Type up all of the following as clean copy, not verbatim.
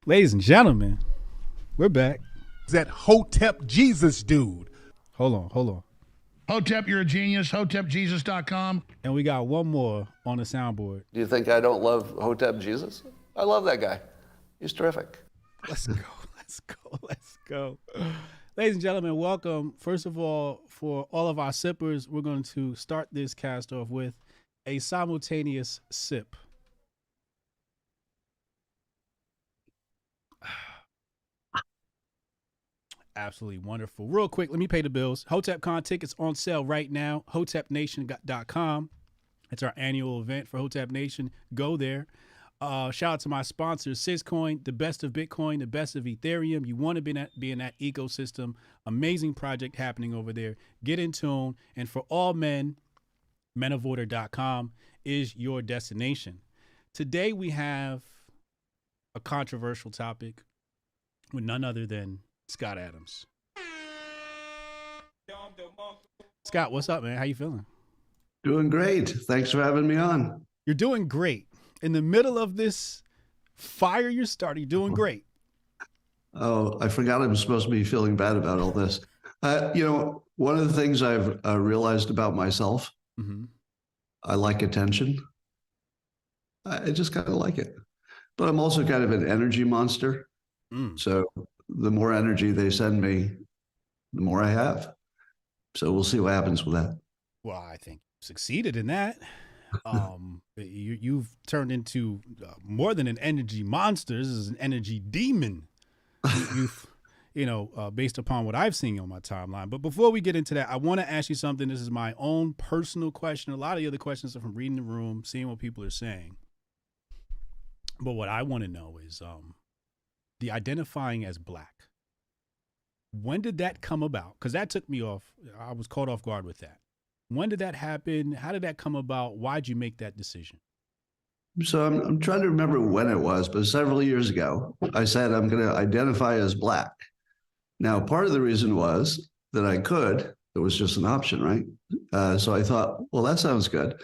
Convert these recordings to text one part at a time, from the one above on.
Ladies and gentlemen, we're back. That Hotep Jesus dude. Hold on. Hotep, you're a genius. HotepJesus.com. And we got one more on the soundboard. Do you think I don't love Hotep Jesus? I love that guy. He's terrific. Let's go. Ladies and gentlemen, welcome. First of all, for all of our sippers, we're going to start this cast off with a simultaneous sip. Absolutely wonderful. Real quick, let me pay the bills. Hotep Con tickets on sale right now. HotepNation.com. It's our annual event for Hotep Nation. Go there. Shout out to my sponsors, Syscoin, the best of Bitcoin, the best of Ethereum. You want to be in that ecosystem. Amazing project happening over there. Get in tune. And for all men, menoforder.com is your destination. Today we have a controversial topic with none other than Scott Adams. Scott, what's up, man? How you feeling? Doing great. Thanks for having me on. You're doing great. In the middle of this fire you're starting, you're doing great. Oh, I forgot I'm supposed to be feeling bad about all this. One of the things I've realized about myself, I like attention. I just kind of like it. But I'm also kind of an energy monster. So the more energy they send me, the more I have. So we'll see what happens with that. Well, I think you succeeded in that. You've turned into more than an energy monster. This is an energy demon. Based upon what I've seen on my timeline. But before we get into that, I want to ask you something. This is my own personal question. A lot of the other questions are from reading the room, seeing what people are saying. But what I want to know is the identifying as black. When did that come about? Because that took me off. I was caught off guard with that. When did that happen? How did that come about? Why'd you make that decision? So I'm trying to remember when it was, but several years ago, I said I'm going to identify as black. Now, part of the reason was that I could. It was just an option, right? So I thought, well, that sounds good.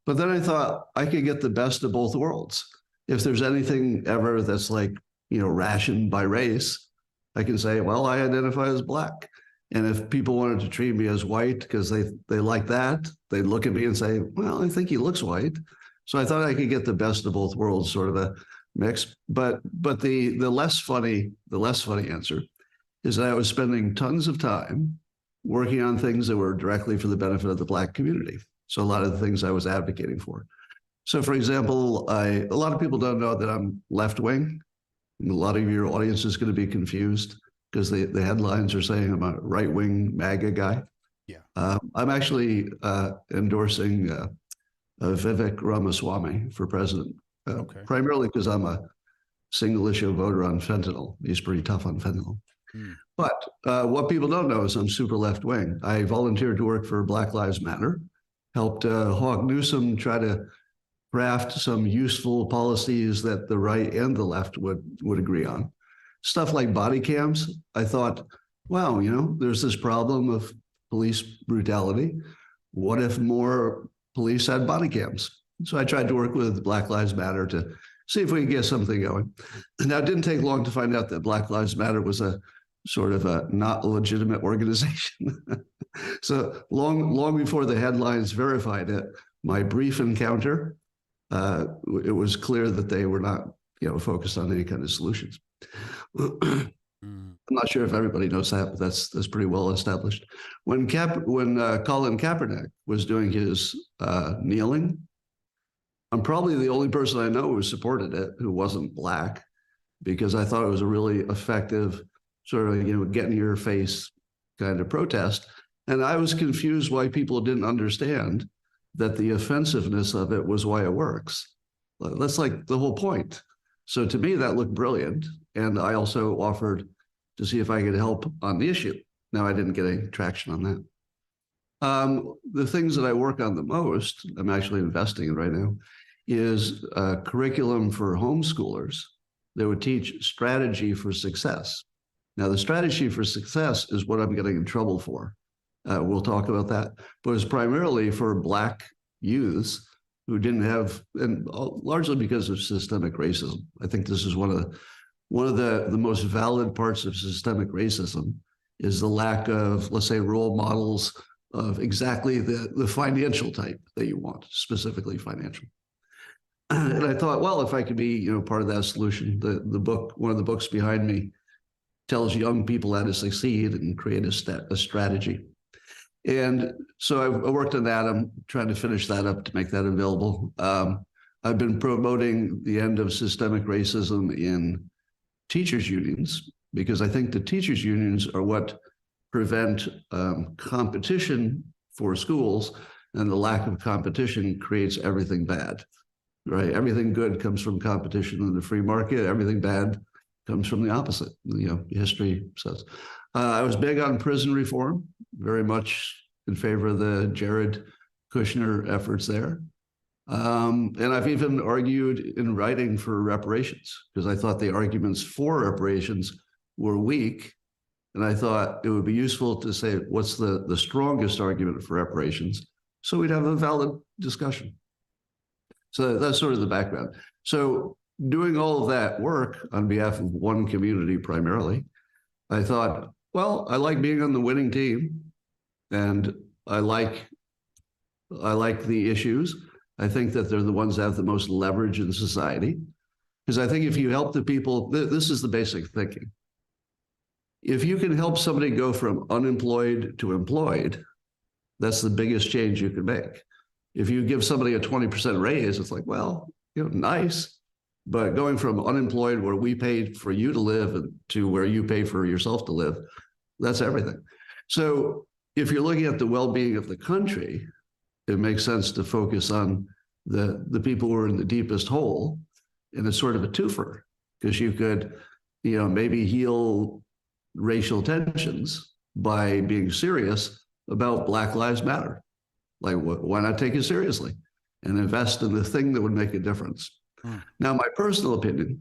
But then I thought I could get the best of both worlds. If there's anything ever that's like, rationed by race, I can say, well, I identify as black. And if people wanted to treat me as white because they like that, they'd look at me and say, well, I think he looks white. So I thought I could get the best of both worlds, sort of a mix. But the less funny answer is that I was spending tons of time working on things that were directly for the benefit of the black community. So a lot of the things I was advocating for. So for example, a lot of people don't know that I'm left-wing. A lot of your audience is going to be confused because the headlines are saying I'm a right-wing MAGA guy. Yeah. I'm actually endorsing Vivek Ramaswamy for president, primarily because I'm a single-issue voter on fentanyl. He's pretty tough on fentanyl. But what people don't know is I'm super left-wing. I volunteered to work for Black Lives Matter, helped Hawk Newsom try to craft some useful policies that the right and the left would agree on. Stuff like body cams, I thought, wow, there's this problem of police brutality. What if more police had body cams? So I tried to work with Black Lives Matter to see if we could get something going. Now, it didn't take long to find out that Black Lives Matter was a sort of a not legitimate organization. So long before the headlines verified it, my brief encounter, it was clear that they were not, focused on any kind of solutions. I'm not sure if everybody knows that, but that's pretty well established. When Colin Kaepernick was doing his kneeling, I'm probably the only person I know who supported it who wasn't black. because I thought it was a really effective sort of, get in your face kind of protest. And I was confused why people didn't understand that the offensiveness of it was why it works. That's like the whole point. So to me, that looked brilliant. And I also offered to see if I could help on the issue. Now, I didn't get any traction on that. The things that I work on the most, I'm actually investing in right now, is a curriculum for homeschoolers that would teach strategy for success. Now, the strategy for success is what I'm getting in trouble for. We'll talk about that, but it's primarily for Black youths who didn't have, and largely because of systemic racism. I think this is one of the most valid parts of systemic racism is the lack of, let's say, role models of exactly the financial type that you want, specifically financial. And I thought, well, if I could be, part of that solution, the book, one of the books behind me, tells young people how to succeed and create a strategy. And so I worked on that. I'm trying to finish that up to make that available. I've been promoting the end of systemic racism in teachers' unions, because I think the teachers' unions are what prevent competition for schools, and the lack of competition creates everything bad, right? Everything good comes from competition in the free market. Everything bad comes from the opposite. History says. I was big on prison reform, very much in favor of the Jared Kushner efforts there. And I've even argued in writing for reparations, because I thought the arguments for reparations were weak. And I thought it would be useful to say, what's the strongest argument for reparations? So we'd have a valid discussion. So that's sort of the background. So doing all of that work on behalf of one community primarily, I thought, well, I like being on the winning team, and I like the issues. I think that they're the ones that have the most leverage in society, because I think if you help the people, this is the basic thinking. If you can help somebody go from unemployed to employed, that's the biggest change you can make. If you give somebody a 20% raise, it's like, well, nice. But going from unemployed, where we paid for you to live, to where you pay for yourself to live, that's everything. So if you're looking at the well-being of the country, it makes sense to focus on the people who are in the deepest hole, and it's sort of a twofer, because you could, maybe heal racial tensions by being serious about Black Lives Matter. Like, why not take it seriously and invest in the thing that would make a difference? Now, my personal opinion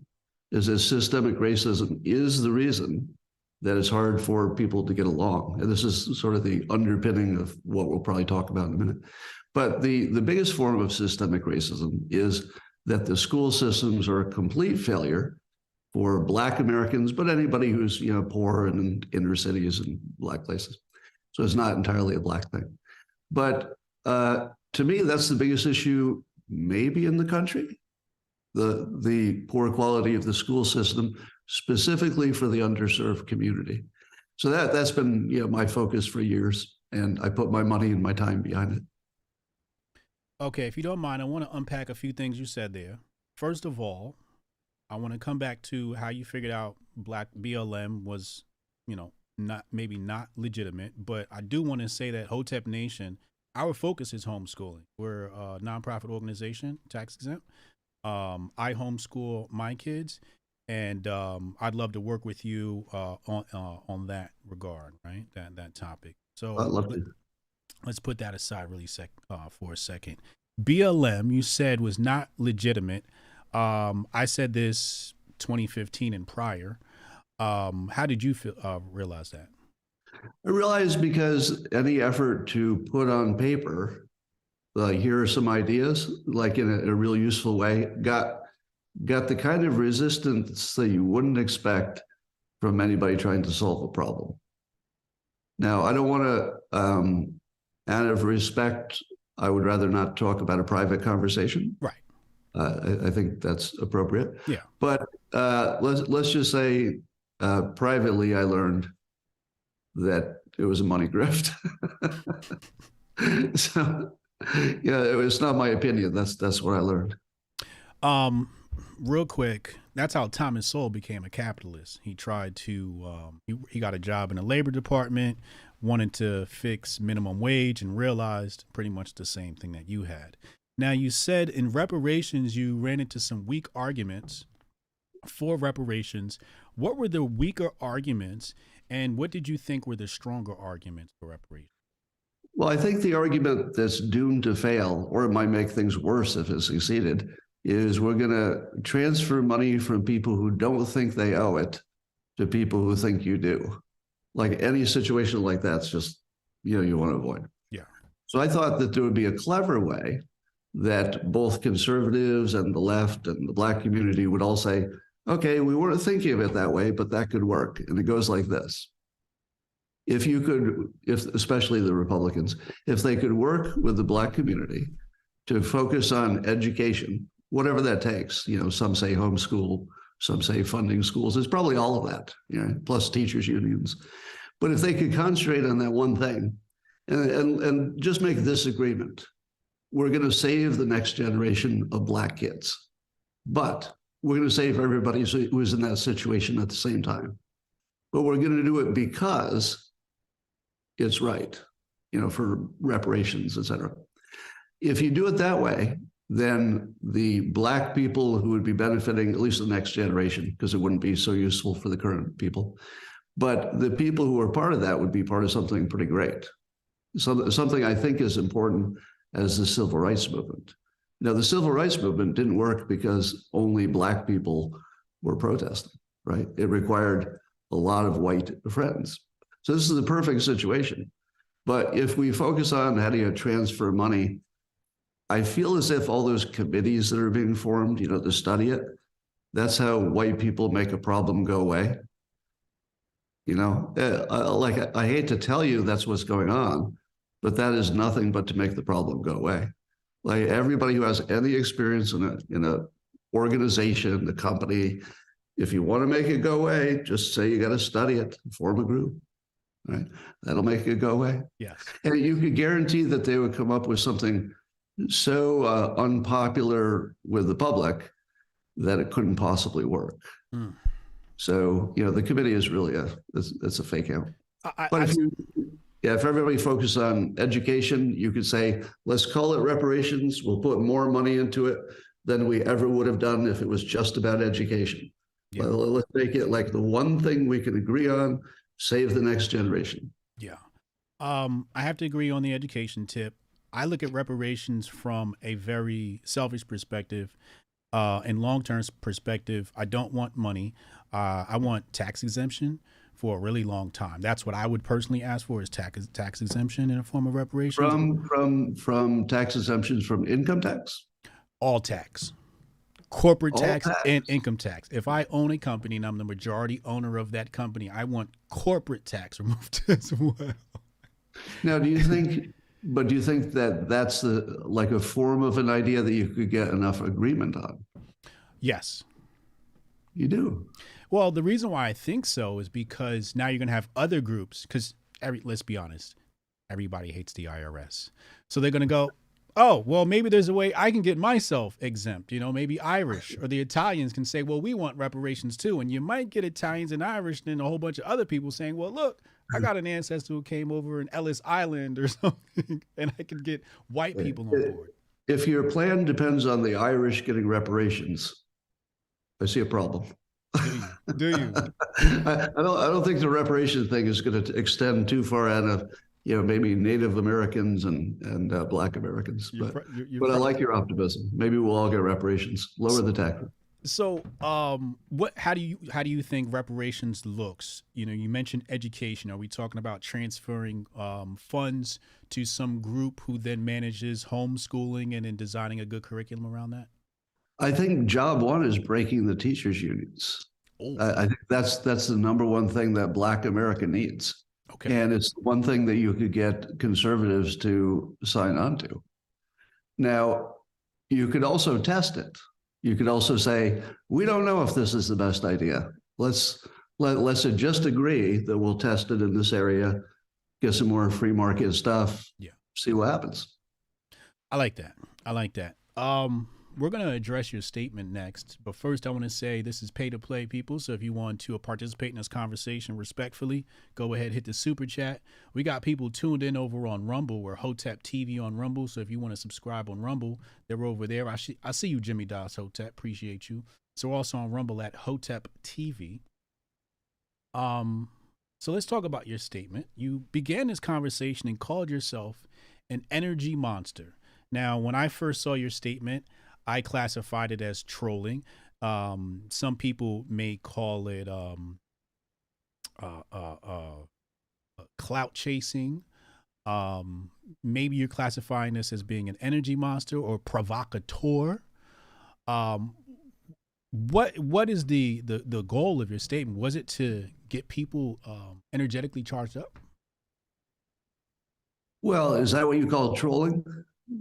is that systemic racism is the reason that it's hard for people to get along. And this is sort of the underpinning of what we'll probably talk about in a minute. But the biggest form of systemic racism is that the school systems are a complete failure for Black Americans, but anybody who's poor and in inner cities and Black places. So it's not entirely a Black thing. But to me, that's the biggest issue maybe in the country. The poor quality of the school system, specifically for the underserved community. So that's been my focus for years, and I put my money and my time behind it. Okay, if you don't mind, I want to unpack a few things you said there. First of all, I want to come back to how you figured out Black BLM was, not legitimate, but I do want to say that Hotep Nation, our focus is homeschooling. We're a nonprofit organization, tax exempt. I homeschool my kids, and I'd love to work with you on that regard, right? That topic. So I'd love to. Let's put that aside really for a second. BLM, you said, was not legitimate. I said this 2015 and prior. How did you realize that? I realized because any effort to put on paper, here are some ideas, like in a real useful way, got the kind of resistance that you wouldn't expect from anybody trying to solve a problem. Now, I don't want to, out of respect, I would rather not talk about a private conversation. Right. I think that's appropriate. Yeah. But let's just say privately, I learned that it was a money grift. So, yeah, it's not my opinion. That's what I learned. real quick, that's how Thomas Sowell became a capitalist. He tried to, he got a job in the labor department, wanted to fix minimum wage, and realized pretty much the same thing that you had. Now, you said in reparations, you ran into some weak arguments for reparations. What were the weaker arguments, and what did you think were the stronger arguments for reparations? Well, I think the argument that's doomed to fail, or it might make things worse if it succeeded, is we're going to transfer money from people who don't think they owe it to people who think you do. Like any situation like that's just, you want to avoid. Yeah. So I thought that there would be a clever way that both conservatives and the left and the Black community would all say, okay, we weren't thinking of it that way, but that could work. And it goes like this. If you could, especially the Republicans, if they could work with the Black community to focus on education, whatever that takes, some say homeschool, some say funding schools, it's probably all of that, plus teachers unions. But if they could concentrate on that one thing and just make this agreement, we're going to save the next generation of Black kids, but we're going to save everybody who's in that situation at the same time. But we're going to do it because it's right, for reparations, et cetera. If you do it that way, then the Black people who would be benefiting, at least the next generation, because it wouldn't be so useful for the current people, but the people who are part of that would be part of something pretty great. So, something I think is important as the civil rights movement. Now, the civil rights movement didn't work because only Black people were protesting, right? It required a lot of white friends. So this is the perfect situation. But if we focus on how do you transfer money, I feel as if all those committees that are being formed, to study it, that's how white people make a problem go away. I hate to tell you that's what's going on, but that is nothing but to make the problem go away. Like everybody who has any experience in a organization, the company, if you want to make it go away, just say you got to study it, form a group. Right, that'll make it go away. Yes, and you could guarantee that they would come up with something so unpopular with the public that it couldn't possibly work. So the committee is really it's a fake out. If everybody focused on education, you could say, let's call it reparations. We'll put more money into it than we ever would have done if it was just about education. Yeah. Let's make it like the one thing we can agree on. Save the next generation. Yeah. I have to agree on the education tip. I look at reparations from a very selfish perspective. In long-term perspective, I don't want money. I want tax exemption for a really long time. That's what I would personally ask for, is tax exemption in a form of reparations. From tax exemptions from income tax? All tax. Corporate tax and income tax. If I own a company and I'm the majority owner of that company, I want corporate tax removed as well. Now, do you think that that's like a form of an idea that you could get enough agreement on? Yes. You do? Well, the reason why I think so is because now you're going to have other groups, because let's be honest, everybody hates the IRS. So they're going to go, oh, well, maybe there's a way I can get myself exempt. Maybe Irish or the Italians can say, well, we want reparations too. And you might get Italians and Irish and a whole bunch of other people saying, well, look, I got an ancestor who came over in Ellis Island or something, and I could get white people on board. If your plan depends on the Irish getting reparations, I see a problem. Do you? I don't think the reparation thing is going to extend too far out of maybe Native Americans and Black Americans. But I like your optimism. Maybe we'll all get reparations. Lower the tax. So, how do you think reparations looks? You mentioned education. Are we talking about transferring funds to some group who then manages homeschooling and then designing a good curriculum around that? I think job one is breaking the teachers' unions. I think that's the number one thing that Black America needs. Okay. And it's one thing that you could get conservatives to sign on to. Now, you could also test it. You could also say, we don't know if this is the best idea. Let's just agree that we'll test it in this area, get some more free market stuff, see what happens. I like that. We're going to address your statement next. But first, I want to say this is pay to play, people. So if you want to participate in this conversation respectfully, go ahead, hit the super chat. We got people tuned in over on Rumble. We're Hotep TV on Rumble. So if you want to subscribe on Rumble, they're over there. I see you, Jimmy Das Hotep. Appreciate you. So we're also on Rumble at Hotep TV. So let's talk about your statement. You began this conversation and called yourself an energy monster. Now, when I first saw your statement, I classified it as trolling. Some people may call it clout chasing. Maybe you're classifying this as being an energy monster or provocateur. What is the goal of your statement? Was it to get people energetically charged up? Well, is that what you call trolling?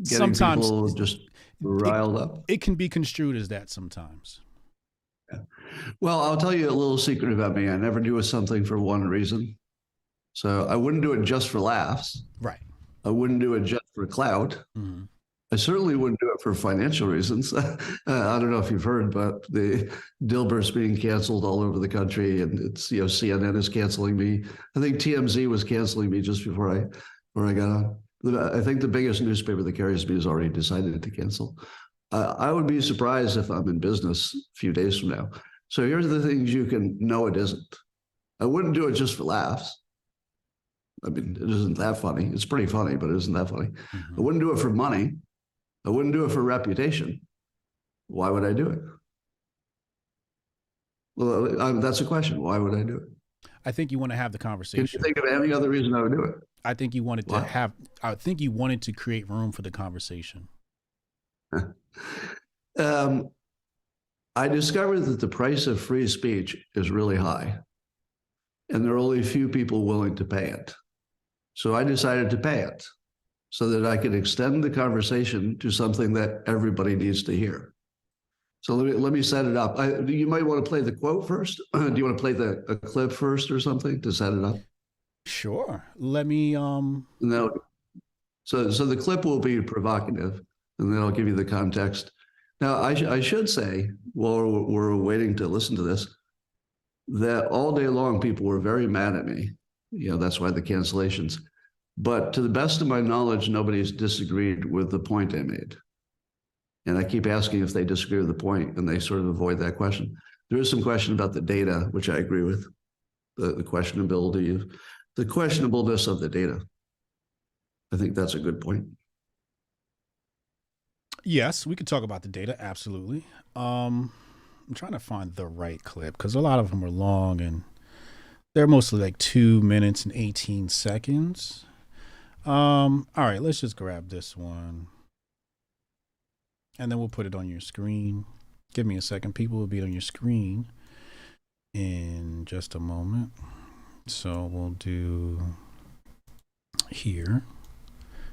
Getting Sometimes people just riled up? It can be construed as that sometimes. Yeah. Well, I'll tell you a little secret about me. I never do something for one reason. So I wouldn't do it just for laughs. Right. I wouldn't do it just for clout. Mm-hmm. I certainly wouldn't do it for financial reasons. I don't know if you've heard, but the Dilbert's being canceled all over the country, and it's, you know, CNN is canceling me. I think TMZ was canceling me just before I got on. I think the biggest newspaper that carries me has already decided to cancel. I would be surprised if I'm in business a few days from now. So here's the things you can know it isn't. I wouldn't do it just for laughs. I mean, it isn't that funny. It's pretty funny, but it isn't that funny. Mm-hmm. I wouldn't do it for money. I wouldn't do it for reputation. Why would I do it? Well, that's a question. Why would I do it? I think you want to have the conversation. Can you think of any other reason I would do it? I think you wanted to have, I think you wanted to create room for the conversation. I discovered that the price of free speech is really high, and there are only a few people willing to pay it. So I decided to pay it so that I could extend the conversation to something that everybody needs to hear. So let me set it up. You might want to play the quote first. Do you want to play a clip first or something to set it up? Sure. Let me. No. So the clip will be provocative, and then I'll give you the context. Now, I should say, while we're waiting to listen to this, that all day long people were very mad at me. You know, that's why the cancellations. But to the best of my knowledge, nobody's disagreed with the point I made. And I keep asking if they disagree with the point, and they sort of avoid that question. There is some question about the data, which I agree with, the questionability of the questionableness of the data. I think that's a good point. Yes, we could talk about the data. Absolutely. I'm trying to find the right clip because a lot of them are long and they're mostly like 2 minutes and 18 seconds. All right, let's just grab this one and then we'll put it on your screen. Give me a second. People will be on your screen in just a moment. So we'll do here.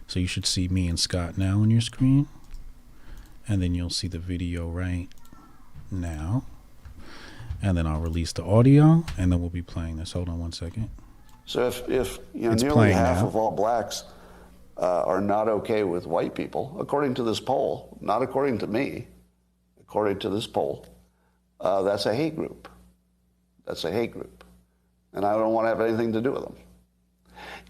So you should see me and Scott now on your screen. And then you'll see the video right now. And then I'll release the audio and then we'll be playing this. Hold on one second. So if you know, nearly half of all blacks are not okay with white people, according to this poll, not according to me, according to this poll, that's a hate group. That's a hate group. And I don't want to have anything to do with them.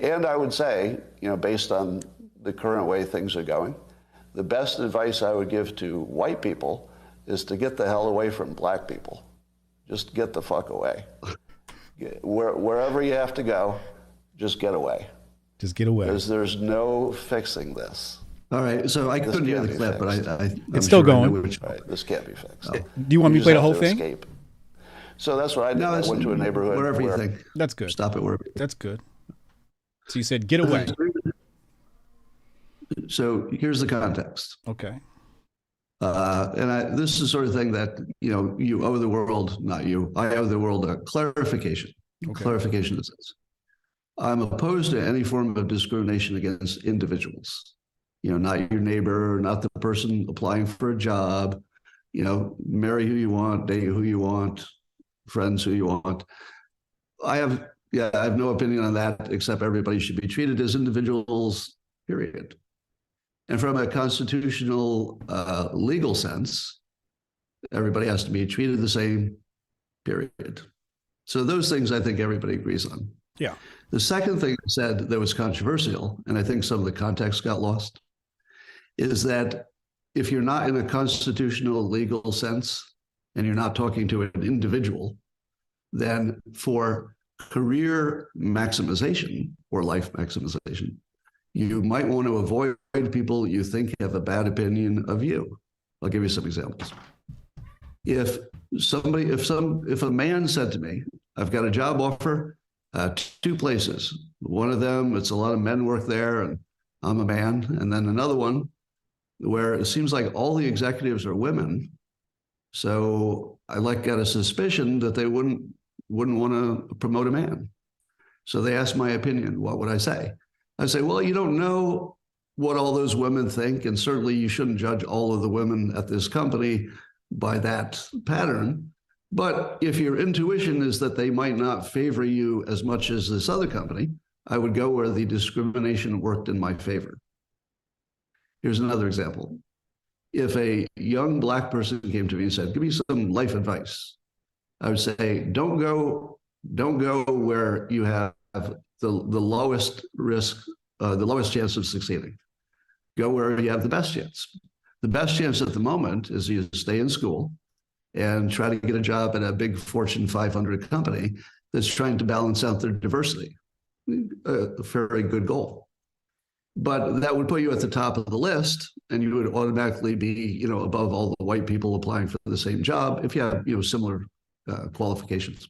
And I would say, you know, based on the current way things are going, the best advice I would give to white people is to get the hell away from black people. Just get the fuck away. Wherever you have to go, just get away. Just get away. Because there's no fixing this. All right, so I couldn't hear the clip, but it's still going. Right, this can't be fixed. Do you want me to play the whole thing? Escape. So that's what I did. No, I went to a neighborhood wherever you think. That's good. Stop it wherever. That's good. So you said get away. So here's the context. Okay. And this is the sort of thing that, you know, you owe the world, not you, I owe the world a clarification. Okay. Clarification is this. I'm opposed to any form of discrimination against individuals. You know, not your neighbor, not the person applying for a job, you know, marry who you want, date who you want, friends who you want. I have no opinion on that, except everybody should be treated as individuals, period. And from a constitutional legal sense, everybody has to be treated the same, period. So those things I think everybody agrees on. Yeah. The second thing I said that was controversial, and I think some of the context got lost, is that if you're not in a constitutional legal sense and you're not talking to an individual, then for career maximization or life maximization, you might want to avoid people you think have a bad opinion of you. I'll give you some examples. If a man said to me, I've got a job offer, 2 places. One of them, it's a lot of men work there and I'm a man. And then another one where it seems like all the executives are women. So I got a suspicion that they wouldn't want to promote a man. So they asked my opinion. What would I say? I say, well, you don't know what all those women think. And certainly you shouldn't judge all of the women at this company by that pattern. But if your intuition is that they might not favor you as much as this other company, I would go where the discrimination worked in my favor. Here's another example. If a young Black person came to me and said, give me some life advice, I would say, don't go where you have the lowest risk, the lowest chance of succeeding. Go where you have the best chance. The best chance at the moment is you stay in school and try to get a job at a big Fortune 500 company that's trying to balance out their diversity. A very good goal. But that would put you at the top of the list, and you would automatically be, above all the white people applying for the same job if you have, similar qualifications.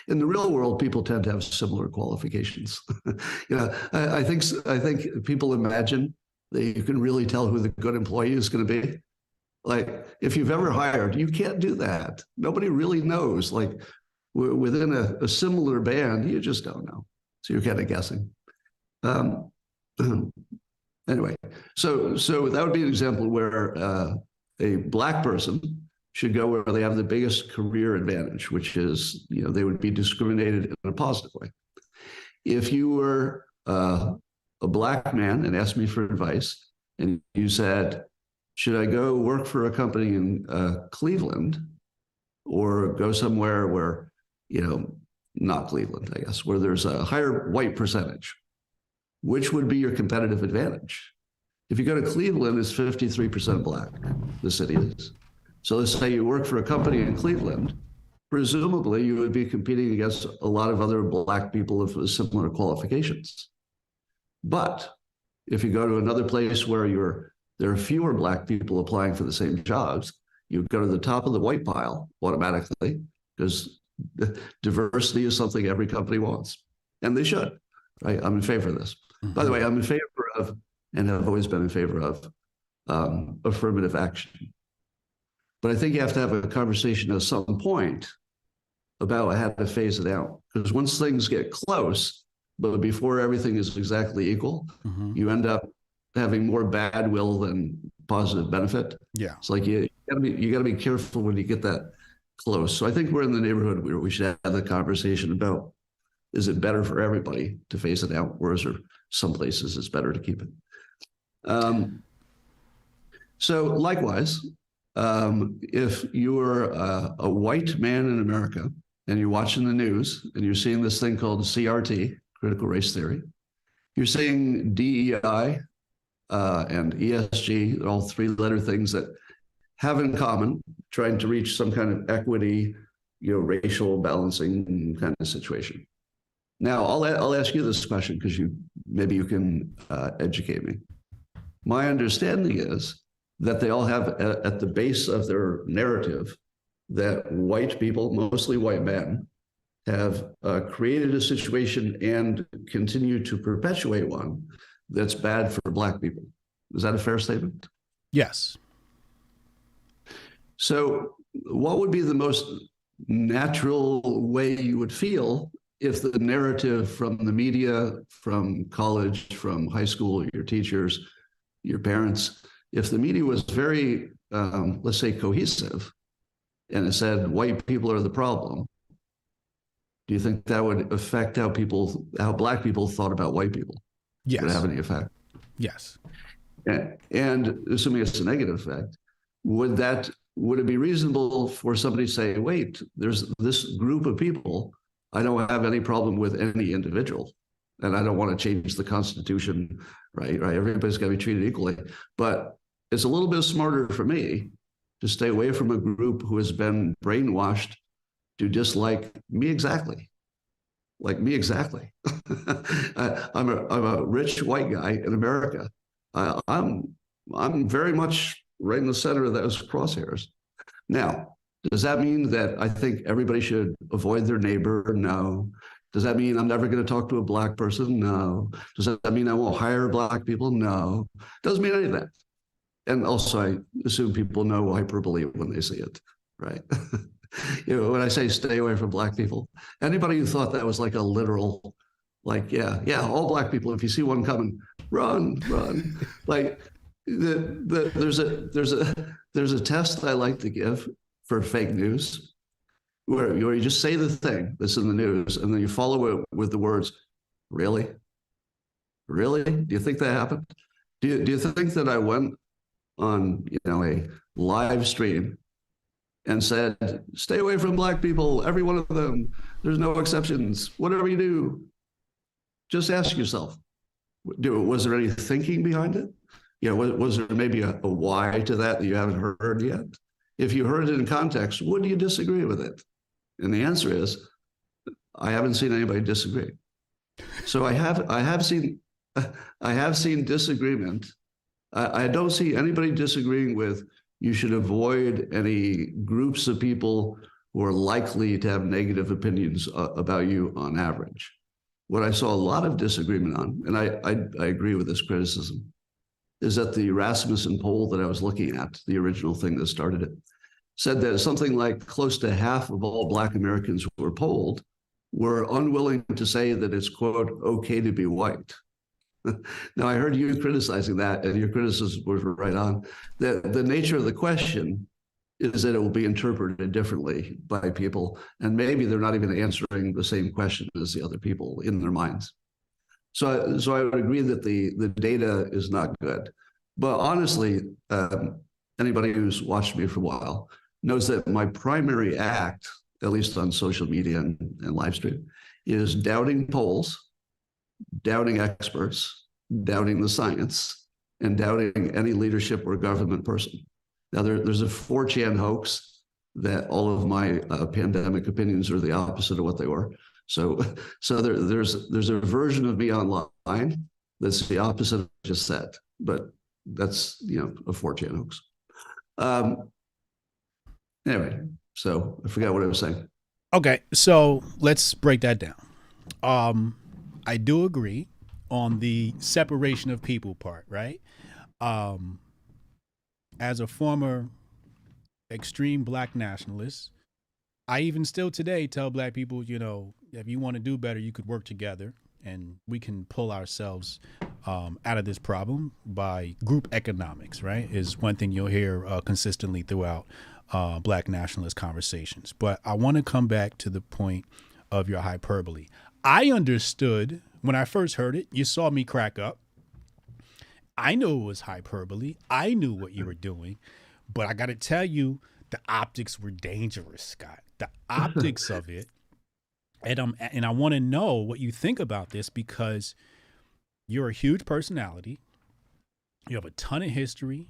In the real world, people tend to have similar qualifications. I think people imagine that you can really tell who the good employee is going to be. Like, if you've ever hired, you can't do that. Nobody really knows. Like, within a similar band, you just don't know. So you're kind of guessing. Anyway, so that would be an example where a Black person should go where they have the biggest career advantage, which is, they would be discriminated in a positive way. If you were a Black man and asked me for advice, and you said, should I go work for a company in Cleveland or go somewhere where, not Cleveland, I guess, where there's a higher white percentage? Which would be your competitive advantage? If you go to Cleveland, it's 53% Black, the city is. So let's say you work for a company in Cleveland, presumably you would be competing against a lot of other Black people of similar qualifications. But if you go to another place where there are fewer Black people applying for the same jobs, you go to the top of the white pile automatically, because diversity is something every company wants, and they should. Right? I'm in favor of this. Mm-hmm. By the way, I'm in favor of, and have always been in favor of, affirmative action. But I think you have to have a conversation at some point about how to phase it out. Because once things get close, but before everything is exactly equal, you end up having more bad will than positive benefit. Yeah. It's like you gotta be careful when you get that close. So I think we're in the neighborhood where we should have the conversation about, is it better for everybody to phase it out, or is there some places it's better to keep it? So likewise, if you're a white man in America and you're watching the news and you're seeing this thing called CRT, critical race theory, you're seeing DEI and ESG, all 3-letter things that have in common trying to reach some kind of equity, racial balancing kind of situation. Now, I'll ask you this question because maybe you can educate me. My understanding is that they all have at the base of their narrative that white people, mostly white men, have created a situation and continue to perpetuate one that's bad for Black people. Is that a fair statement? Yes. So what would be the most natural way you would feel if the narrative from the media, from college, from high school, your teachers, your parents, if the media was very, let's say, cohesive, and it said white people are the problem, do you think that would affect how Black people thought about white people? Yes. Would it have any effect? Yes. And assuming it's a negative effect, would it be reasonable for somebody to say, wait, there's this group of people, I don't have any problem with any individual, and I don't want to change the Constitution, right? Everybody's got to be treated equally. But it's a little bit smarter for me to stay away from a group who has been brainwashed to dislike me exactly. Like me exactly. I'm a rich white guy in America. I'm very much right in the center of those crosshairs. Now, does that mean that I think everybody should avoid their neighbor? No. Does that mean I'm never going to talk to a black person? No. Does that mean I won't hire black people? No. Doesn't mean any of that. And also, I assume people know hyperbole when they see it, right? When I say stay away from black people, anybody who thought that was like a literal, like, yeah, all black people, if you see one coming, run. Like there's a test I like to give for fake news where you just say the thing that's in the news and then you follow it with the words, really? Really? Do you think that happened? Do you think that I went on, a live stream and said, stay away from black people, every one of them, there's no exceptions, whatever you do, just ask yourself, was there any thinking behind it? Was there maybe a why to that you haven't heard yet? If you heard it in context, would you disagree with it? And the answer is, I haven't seen anybody disagree. So I have seen disagreement. I don't see anybody disagreeing with you should avoid any groups of people who are likely to have negative opinions about you on average. What I saw a lot of disagreement on, and I agree with this criticism, is that the Rasmussen poll that I was looking at, the original thing that started it, said that something like close to half of all Black Americans who were polled were unwilling to say that it's, quote, okay to be white. Now, I heard you criticizing that, and your criticism was right on. The nature of the question is that it will be interpreted differently by people, and maybe they're not even answering the same question as the other people in their minds. So I would agree that the data is not good. But honestly, anybody who's watched me for a while knows that my primary act, at least on social media and live stream, is doubting polls, doubting experts, doubting the science, and doubting any leadership or government person. Now, there's a 4chan hoax that all of my pandemic opinions are the opposite of what they were. So there's a version of me online that's the opposite of what I just said, but that's a 4chan hoax. Anyway, so I forgot what I was saying. Okay, so let's break that down. I do agree on the separation of people part, right? As a former extreme Black nationalist, I even still today tell Black people, if you want to do better, you could work together and we can pull ourselves out of this problem by group economics, right? Is one thing you'll hear consistently throughout Black nationalist conversations. But I want to come back to the point of your hyperbole. I understood when I first heard it, you saw me crack up. I knew it was hyperbole. I knew what you were doing, but I got to tell you, the optics were dangerous, Scott. The optics of it. And I want to know what you think about this because you're a huge personality. You have a ton of history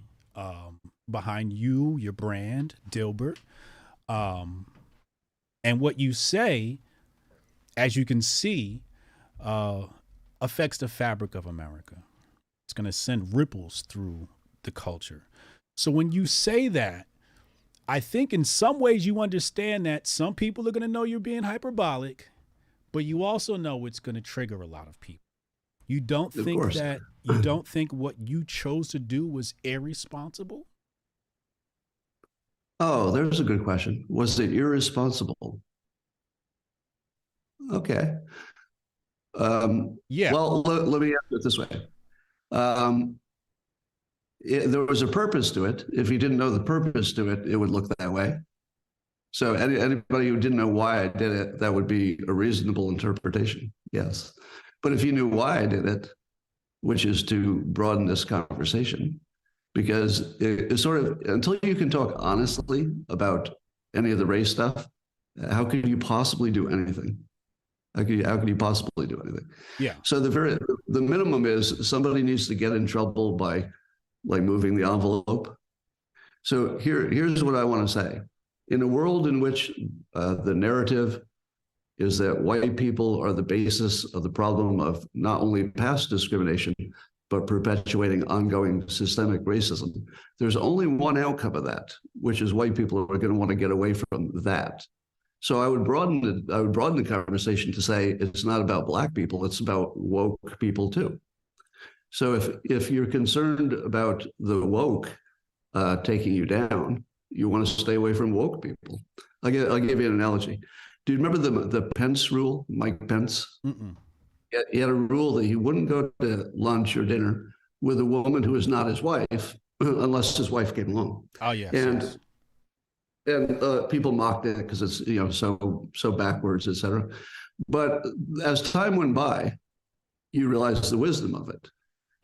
behind you, your brand, Dilbert. And what you say, as you can see, affects the fabric of America. It's going to send ripples through the culture. So when you say that, I think in some ways you understand that some people are going to know you're being hyperbolic, but you also know it's going to trigger a lot of people. You don't think that you don't think what you chose to do was irresponsible? Oh, there's a good question. Was it irresponsible? Okay. Yeah. Well, let me answer it this way. There was a purpose to it. If you didn't know the purpose to it, it would look that way. So anybody who didn't know why I did it, that would be a reasonable interpretation. Yes. But if you knew why I did it, which is to broaden this conversation, because it's sort of, until you can talk honestly about any of the race stuff, how could you possibly do anything? How could you possibly do anything? Yeah. So the minimum is somebody needs to get in trouble by like moving the envelope. So here's what I want to say. In a world in which the narrative is that white people are the basis of the problem of not only past discrimination, but perpetuating ongoing systemic racism, there's only one outcome of that, which is white people are going to want to get away from that. So I would broaden the conversation to say it's not about Black people, it's about woke people too. So if you're concerned about the woke taking you down, you want to stay away from woke people. I'll give you an analogy. Do you remember the Pence rule, Mike Pence? Mm-mm. He had a rule that he wouldn't go to lunch or dinner with a woman who was not his wife unless his wife came along. Oh, yes. And people mocked it because it's so backwards, et cetera. But as time went by, you realize the wisdom of it.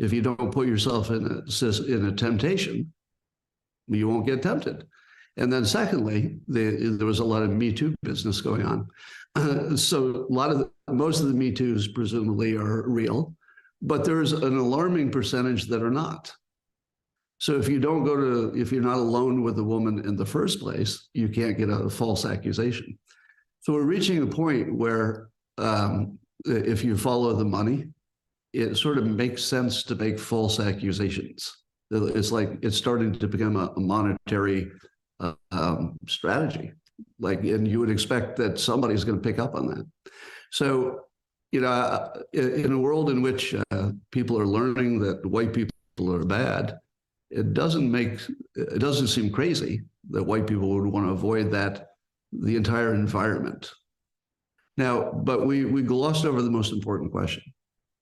If you don't put yourself in a temptation, you won't get tempted. And then secondly, there was a lot of Me Too business going on. So most of the Me Too's presumably are real, but there's an alarming percentage that are not. So if you're not alone with a woman in the first place, you can't get a false accusation. So we're reaching a point where if you follow the money, it sort of makes sense to make false accusations. It's like it's starting to become a monetary strategy. And you would expect that somebody's going to pick up on that. So, in a world in which people are learning that white people are bad, it doesn't seem crazy that white people would want to avoid the entire environment. Now, but we glossed over the most important question.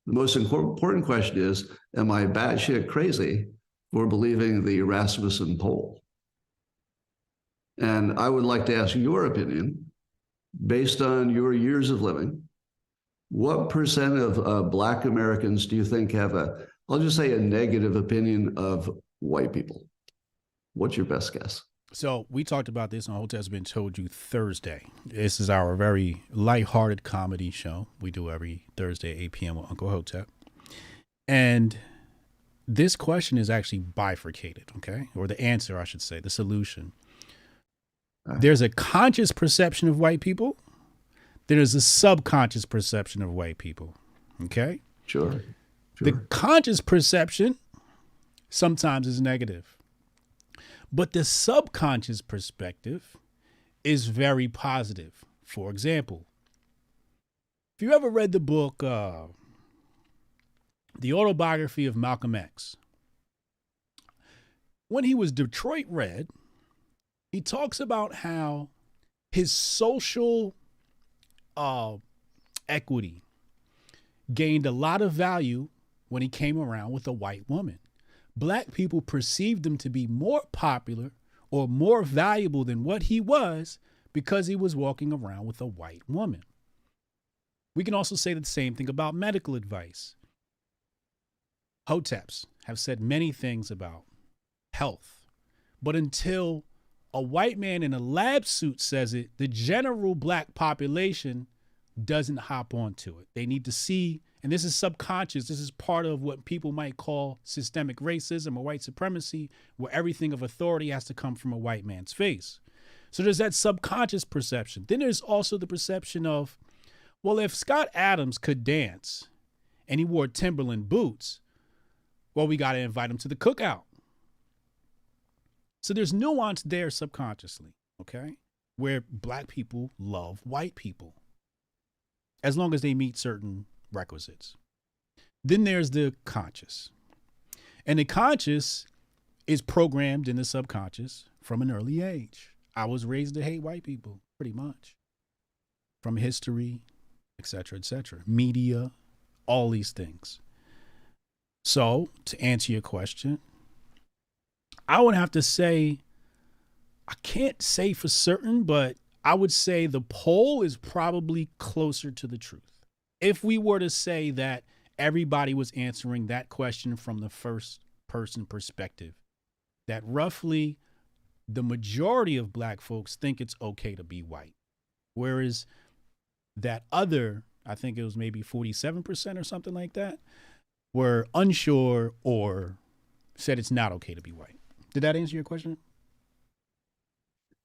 The most important question is, am I batshit crazy for believing the Rasmussen poll? And I would like to ask your opinion, based on your years of living, what percent of Black Americans do you think have I'll just say a negative opinion of white people? What's your best guess? So we talked about this on Hotep's Been Told You Thursday. This is our very lighthearted comedy show we do every Thursday at 8 p.m. with Uncle Hotep. And this question is actually bifurcated, okay? Or the answer, I should say, the solution. There's a conscious perception of white people. There's a subconscious perception of white people, okay? Sure. The conscious perception sometimes is negative. But the subconscious perspective is very positive. For example, if you ever read the book, The Autobiography of Malcolm X, when he was Detroit Red, he talks about how his social equity gained a lot of value when he came around with a white woman. Black people perceived him to be more popular or more valuable than what he was because he was walking around with a white woman. We can also say the same thing about medical advice. Hoteps have said many things about health, but until a white man in a lab suit says it, the general Black population doesn't hop onto it. They need to see, and this is subconscious, this is part of what people might call systemic racism or white supremacy, where everything of authority has to come from a white man's face. So there's that subconscious perception. Then there's also the perception of, well, if Scott Adams could dance and he wore Timberland boots, well, we got to invite him to the cookout. So there's nuance there subconsciously, okay, where Black people love white people as long as they meet certain requisites. Then there's the conscious. And the conscious is programmed in the subconscious from an early age. I was raised to hate white people, pretty much. From history, et cetera, media, all these things. So to answer your question, I would have to say, I can't say for certain, but I would say the poll is probably closer to the truth. If we were to say that everybody was answering that question from the first person perspective, that roughly the majority of black folks think it's okay to be white. Whereas that other, I think it was maybe 47% or something like that, were unsure or said it's not okay to be white. Did that answer your question?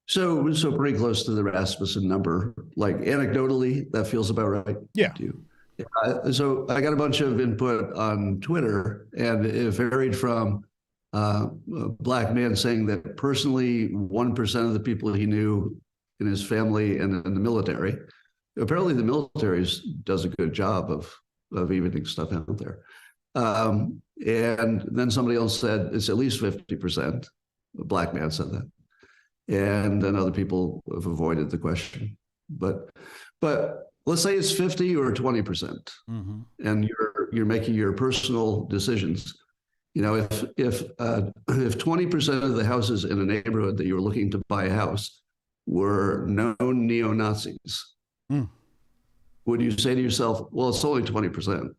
So pretty close to the Rasmussen number. Like anecdotally, that feels about right. Yeah. To you. So I got a bunch of input on Twitter, and it varied from a black man saying that personally 1% of the people he knew in his family and in the military, apparently the military does a good job of evening stuff out there. And then somebody else said it's at least 50%. A black man said that. And then other people have avoided the question. But let's say it's 50 or 20%, and you're making your personal decisions. You know, if 20% of the houses in a neighborhood that you were looking to buy a house were known neo-Nazis, would you say to yourself, well, it's only 20%?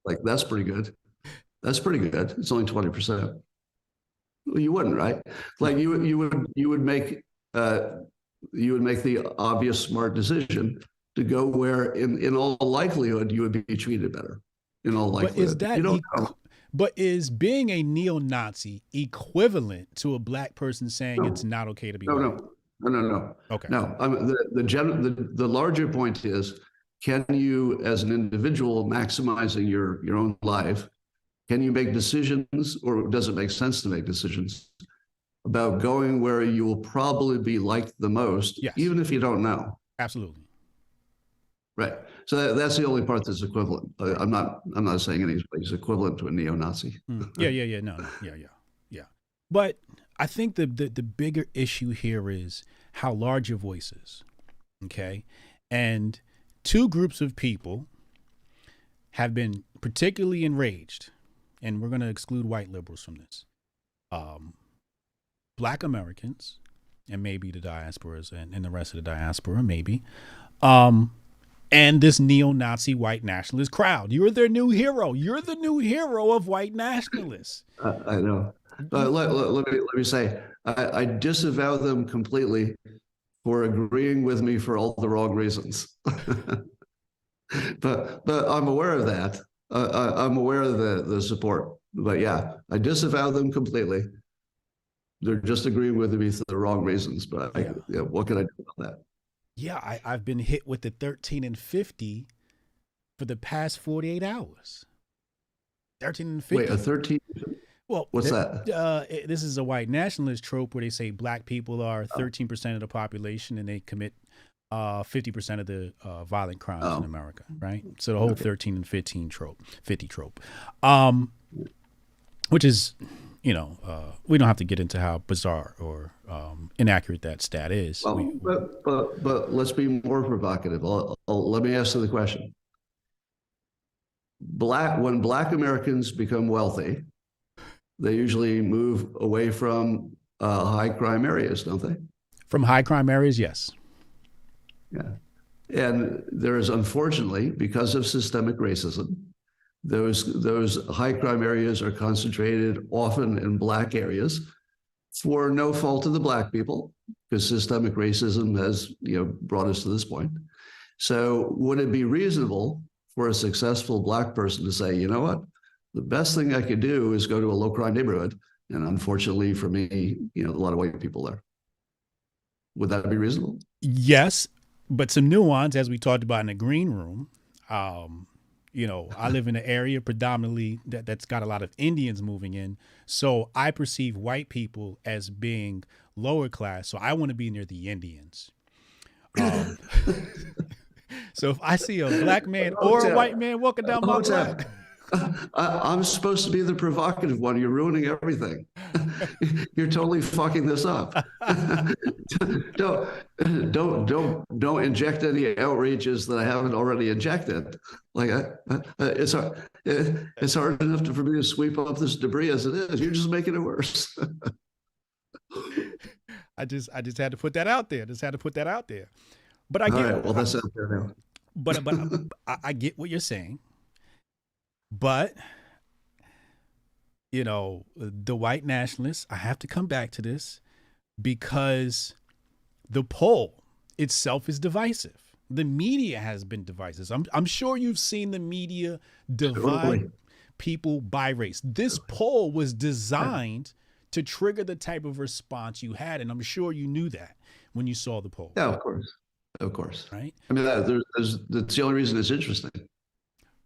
Like, that's pretty good. That's pretty good. It's only 20%. Well, you wouldn't, right? Like you would make the obvious smart decision to go where in all likelihood you would be treated better. In all likelihood. But is being a neo-Nazi equivalent to a black person saying it's not okay to be white? No. Okay. No. The larger point is, can you, as an individual, maximizing your own life, can you make decisions, or does it make sense to make decisions about going where you will probably be liked the most, even if you don't know? Absolutely. Right. So that's the only part that's equivalent. I'm not saying anybody's equivalent to a neo-Nazi. Yeah. But I think the bigger issue here is how large your voice is. Okay. And two groups of people have been particularly enraged, and we're going to exclude white liberals from this. Black Americans, and maybe the diasporas and the rest of the diaspora, maybe. And this neo-Nazi white nationalist crowd. You're their new hero. You're the new hero of white nationalists. I know. Let me say, I disavow them completely for agreeing with me for all the wrong reasons. but I'm aware of that. I'm aware of the support. But yeah, I disavow them completely. They're just agreeing with me for the wrong reasons. But what can I do about that? Yeah, I've been hit with the 13 and 50 for the past 48 hours. 13 and 50. Wait, a 13? Well, what's that? This is a white nationalist trope where they say black people are 13% of the population and they commit 50% of the violent crimes in America, right? So the whole 13 and 50 trope, which is, we don't have to get into how bizarre or inaccurate that stat is. Well, but let's be more provocative. Let me ask you the question. When black Americans become wealthy, they usually move away from high crime areas, don't they? From high crime areas, yes. Yeah. And there is, unfortunately, because of systemic racism, those high crime areas are concentrated often in black areas for no fault of the black people, because systemic racism has brought us to this point. So would it be reasonable for a successful black person to say, you know what, the best thing I could do is go to a low crime neighborhood, and unfortunately for me, a lot of white people there? Would that be reasonable? Yes, but some nuance, as we talked about in the green room. I live in an area predominantly that's got a lot of Indians moving in. So I perceive white people as being lower class. So I want to be near the Indians. So if I see a black man or a white man walking down my block. I'm supposed to be the provocative one. You're ruining everything. You're totally fucking this up. Don't inject any outrages that I haven't already injected. Like it's hard enough for me to sweep up this debris as it is. You're just making it worse. I just had to put that out there. But I get. All right, well, that's out there now. But I get what you're saying. But, you know, the white nationalists, I have to come back to this because the poll itself is divisive. The media has been divisive. I'm sure you've seen the media divide people by race. This poll was designed to trigger the type of response you had, and I'm sure you knew that when you saw the poll. Yeah, of course. Of course. Right? I mean, that's the only reason it's interesting.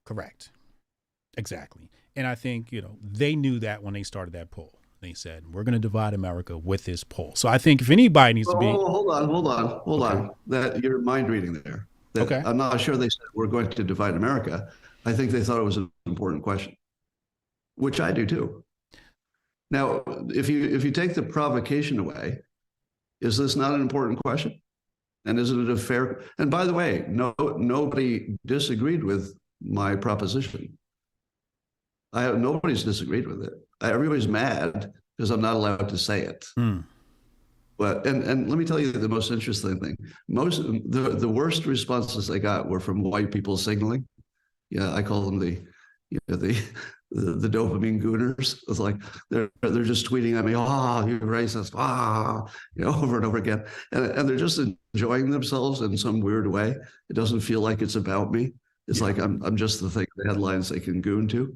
Correct. Exactly. And I think, you know, they knew that when they started that poll. They said, we're going to divide America with this poll. So I think if anybody needs to be... Hold on. That you're mind reading there. Okay. I'm not sure they said we're going to divide America. I think they thought it was an important question, which I do too. Now, if you take the provocation away, is this not an important question? And isn't it a fair... And by the way, nobody disagreed with my proposition. Nobody's disagreed with it. Everybody's mad because I'm not allowed to say it. But and let me tell you the most interesting thing. The worst responses I got were from white people signaling. Yeah, I call them the dopamine gooners. It's like they're just tweeting at me, you're racist, over and over again. And they're just enjoying themselves in some weird way. It doesn't feel like it's about me. It's like I'm just the headlines they can goon to.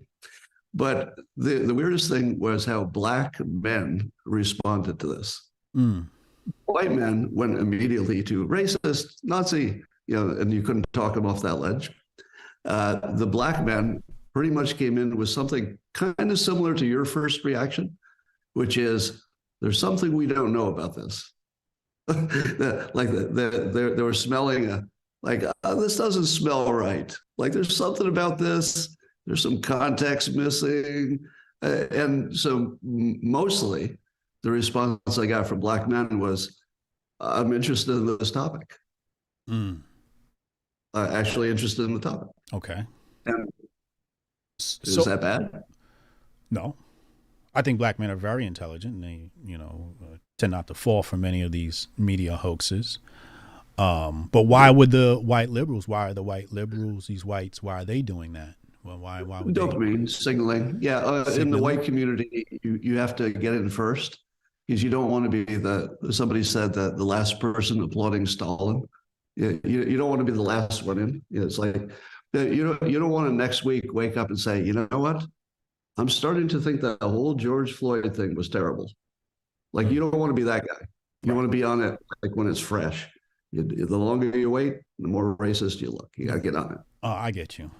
But the weirdest thing was how black men responded to this. White men went immediately to racist, Nazi, and you couldn't talk them off that ledge. The black men pretty much came in with something kind of similar to your first reaction, which is there's something we don't know about this. They were smelling this doesn't smell right. Like there's something about this. There's some context missing. And so mostly the response I got from black men was, I'm interested in this topic. Actually interested in the topic. Okay. And is that bad? No. I think black men are very intelligent and they, tend not to fall for many of these media hoaxes. But why would the white liberals, these whites, why are they doing that? Well, why would dopamine signaling? Yeah, in the white community, you have to get in first because you don't want to be somebody said that the last person applauding Stalin. You don't want to be the last one in. It's like you don't want to next week wake up and say, you know what? I'm starting to think that the whole George Floyd thing was terrible. Like you don't want to be that guy. You want to be on it like when it's fresh. The longer you wait, the more racist you look. You got to get on it. I get you.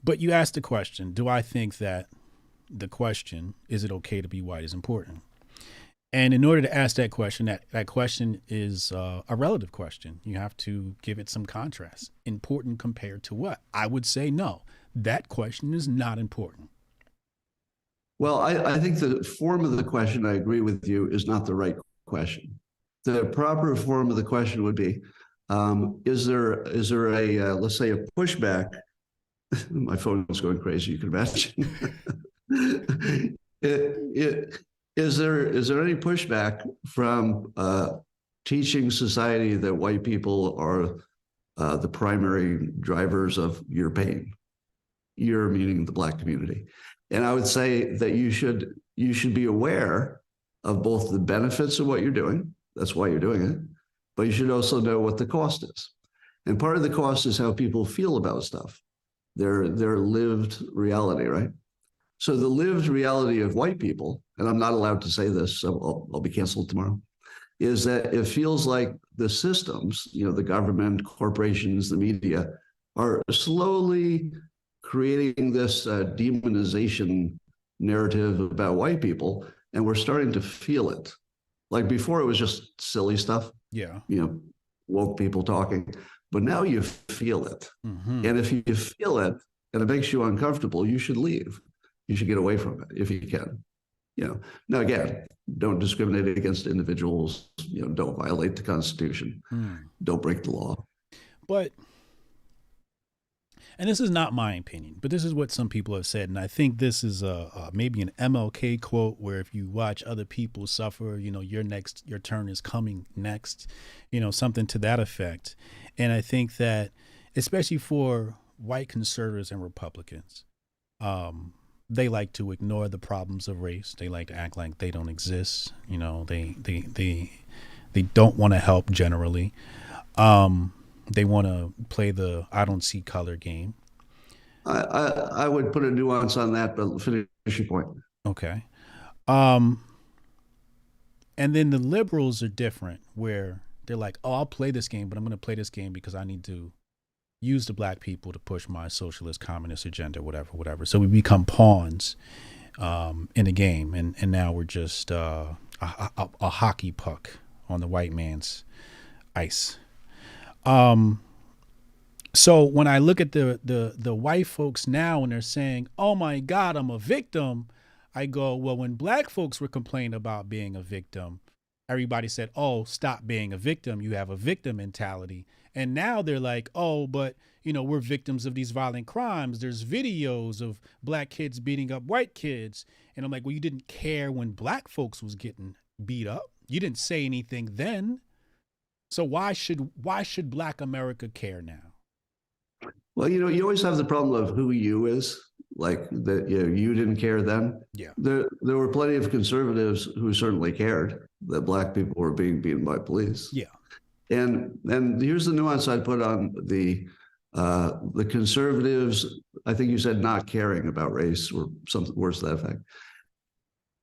But you asked the question, do I think that the question, is it okay to be white, is important? And in order to ask that question, that question is a relative question. You have to give it some contrast. Important compared to what? I would say no. That question is not important. Well, I think the form of the question, I agree with you, is not the right question. The proper form of the question would be, is there a let's say a pushback? My phone is going crazy. You can imagine. Is there any pushback from teaching society that white people are the primary drivers of your pain? Your meaning the black community, and I would say that you should be aware of both the benefits of what you're doing. That's why you're doing it. But you should also know what the cost is. And part of the cost is how people feel about stuff, their lived reality, right? So the lived reality of white people, and I'm not allowed to say this, so I'll be canceled tomorrow, is that it feels like the systems, the government, corporations, the media, are slowly creating this demonization narrative about white people, and we're starting to feel it. Like before, it was just silly stuff. Yeah. Woke people talking. But now you feel it. Mm-hmm. And if you feel it and it makes you uncomfortable, you should leave. You should get away from it if you can. Now, again, don't discriminate against individuals. Don't violate the Constitution. Don't break the law. But, and this is not my opinion, but this is what some people have said. And I think this is maybe an MLK quote where if you watch other people suffer, your turn is coming next, something to that effect. And I think that especially for white conservatives and Republicans, they like to ignore the problems of race. They like to act like they don't exist. You know, they don't want to help generally. They want to play the I don't see color game. I would put a nuance on that, but finish your point. Okay. And then the liberals are different, where they're like, oh, I'll play this game, but I'm going to play this game because I need to use the black people to push my socialist communist agenda, whatever. So we become pawns in the game. And now we're just a hockey puck on the white man's ice. So when I look at the white folks now and they're saying, oh my God, I'm a victim, I go, well, when black folks were complaining about being a victim, everybody said, oh, stop being a victim. You have a victim mentality. And now they're like, oh, but, you know, we're victims of these violent crimes. There's videos of black kids beating up white kids. And I'm like, well, you didn't care when black folks was getting beat up. You didn't say anything then. So why should black America care now? Well, you know, you always have the problem of who you is, like that. You know, you didn't care then. Yeah. There were plenty of conservatives who certainly cared that black people were being beaten by police. Yeah. And here's the nuance I'd put on the conservatives. I think you said not caring about race or something worse to that effect.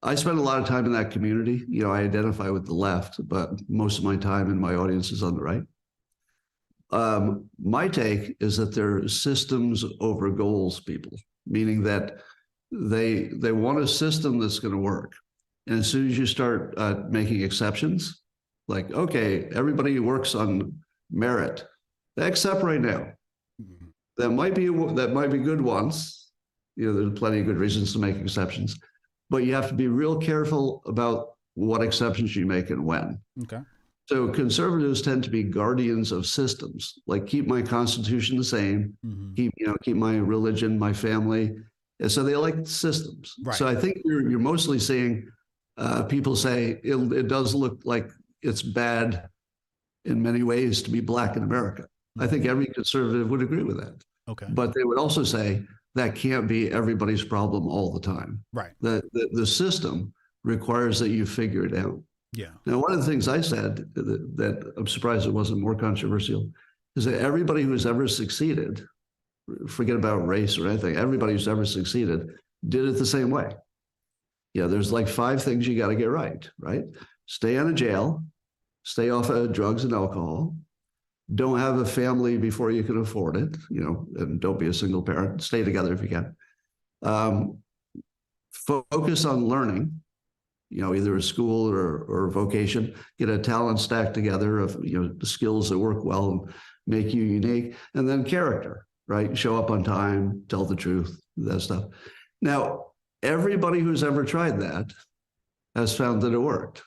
I spend a lot of time in that community. You know, I identify with the left, but most of my time in my audience is on the right. My take is that they're systems over goals people, meaning that they want a system that's going to work. And as soon as you start making exceptions, like, okay, everybody works on merit, except right now. That might be good once. You know, there's plenty of good reasons to make exceptions, but you have to be real careful about what exceptions you make and when. Okay. So conservatives tend to be guardians of systems, like keep my constitution the same, keep my religion, my family. And so they like systems. Right. So I think you're mostly seeing people say it does look like it's bad in many ways to be black in America. I think every conservative would agree with that. Okay. But they would also say that can't be everybody's problem all the time. Right. The system requires that you figure it out. Yeah. Now, one of the things I said that I'm surprised it wasn't more controversial is that everybody who's ever succeeded, forget about race or anything, everybody who's ever succeeded did it the same way. Yeah, there's like 5 things you got to get right? Stay out of jail, stay off of drugs and alcohol, don't have a family before you can afford it, you know, and don't be a single parent, stay together if you can. Focus on learning. You know, either a school or a vocation, get a talent stack together of, you know, the skills that work well and make you unique. And then character, right? Show up on time, tell the truth, that stuff. Now, everybody who's ever tried that has found that it worked.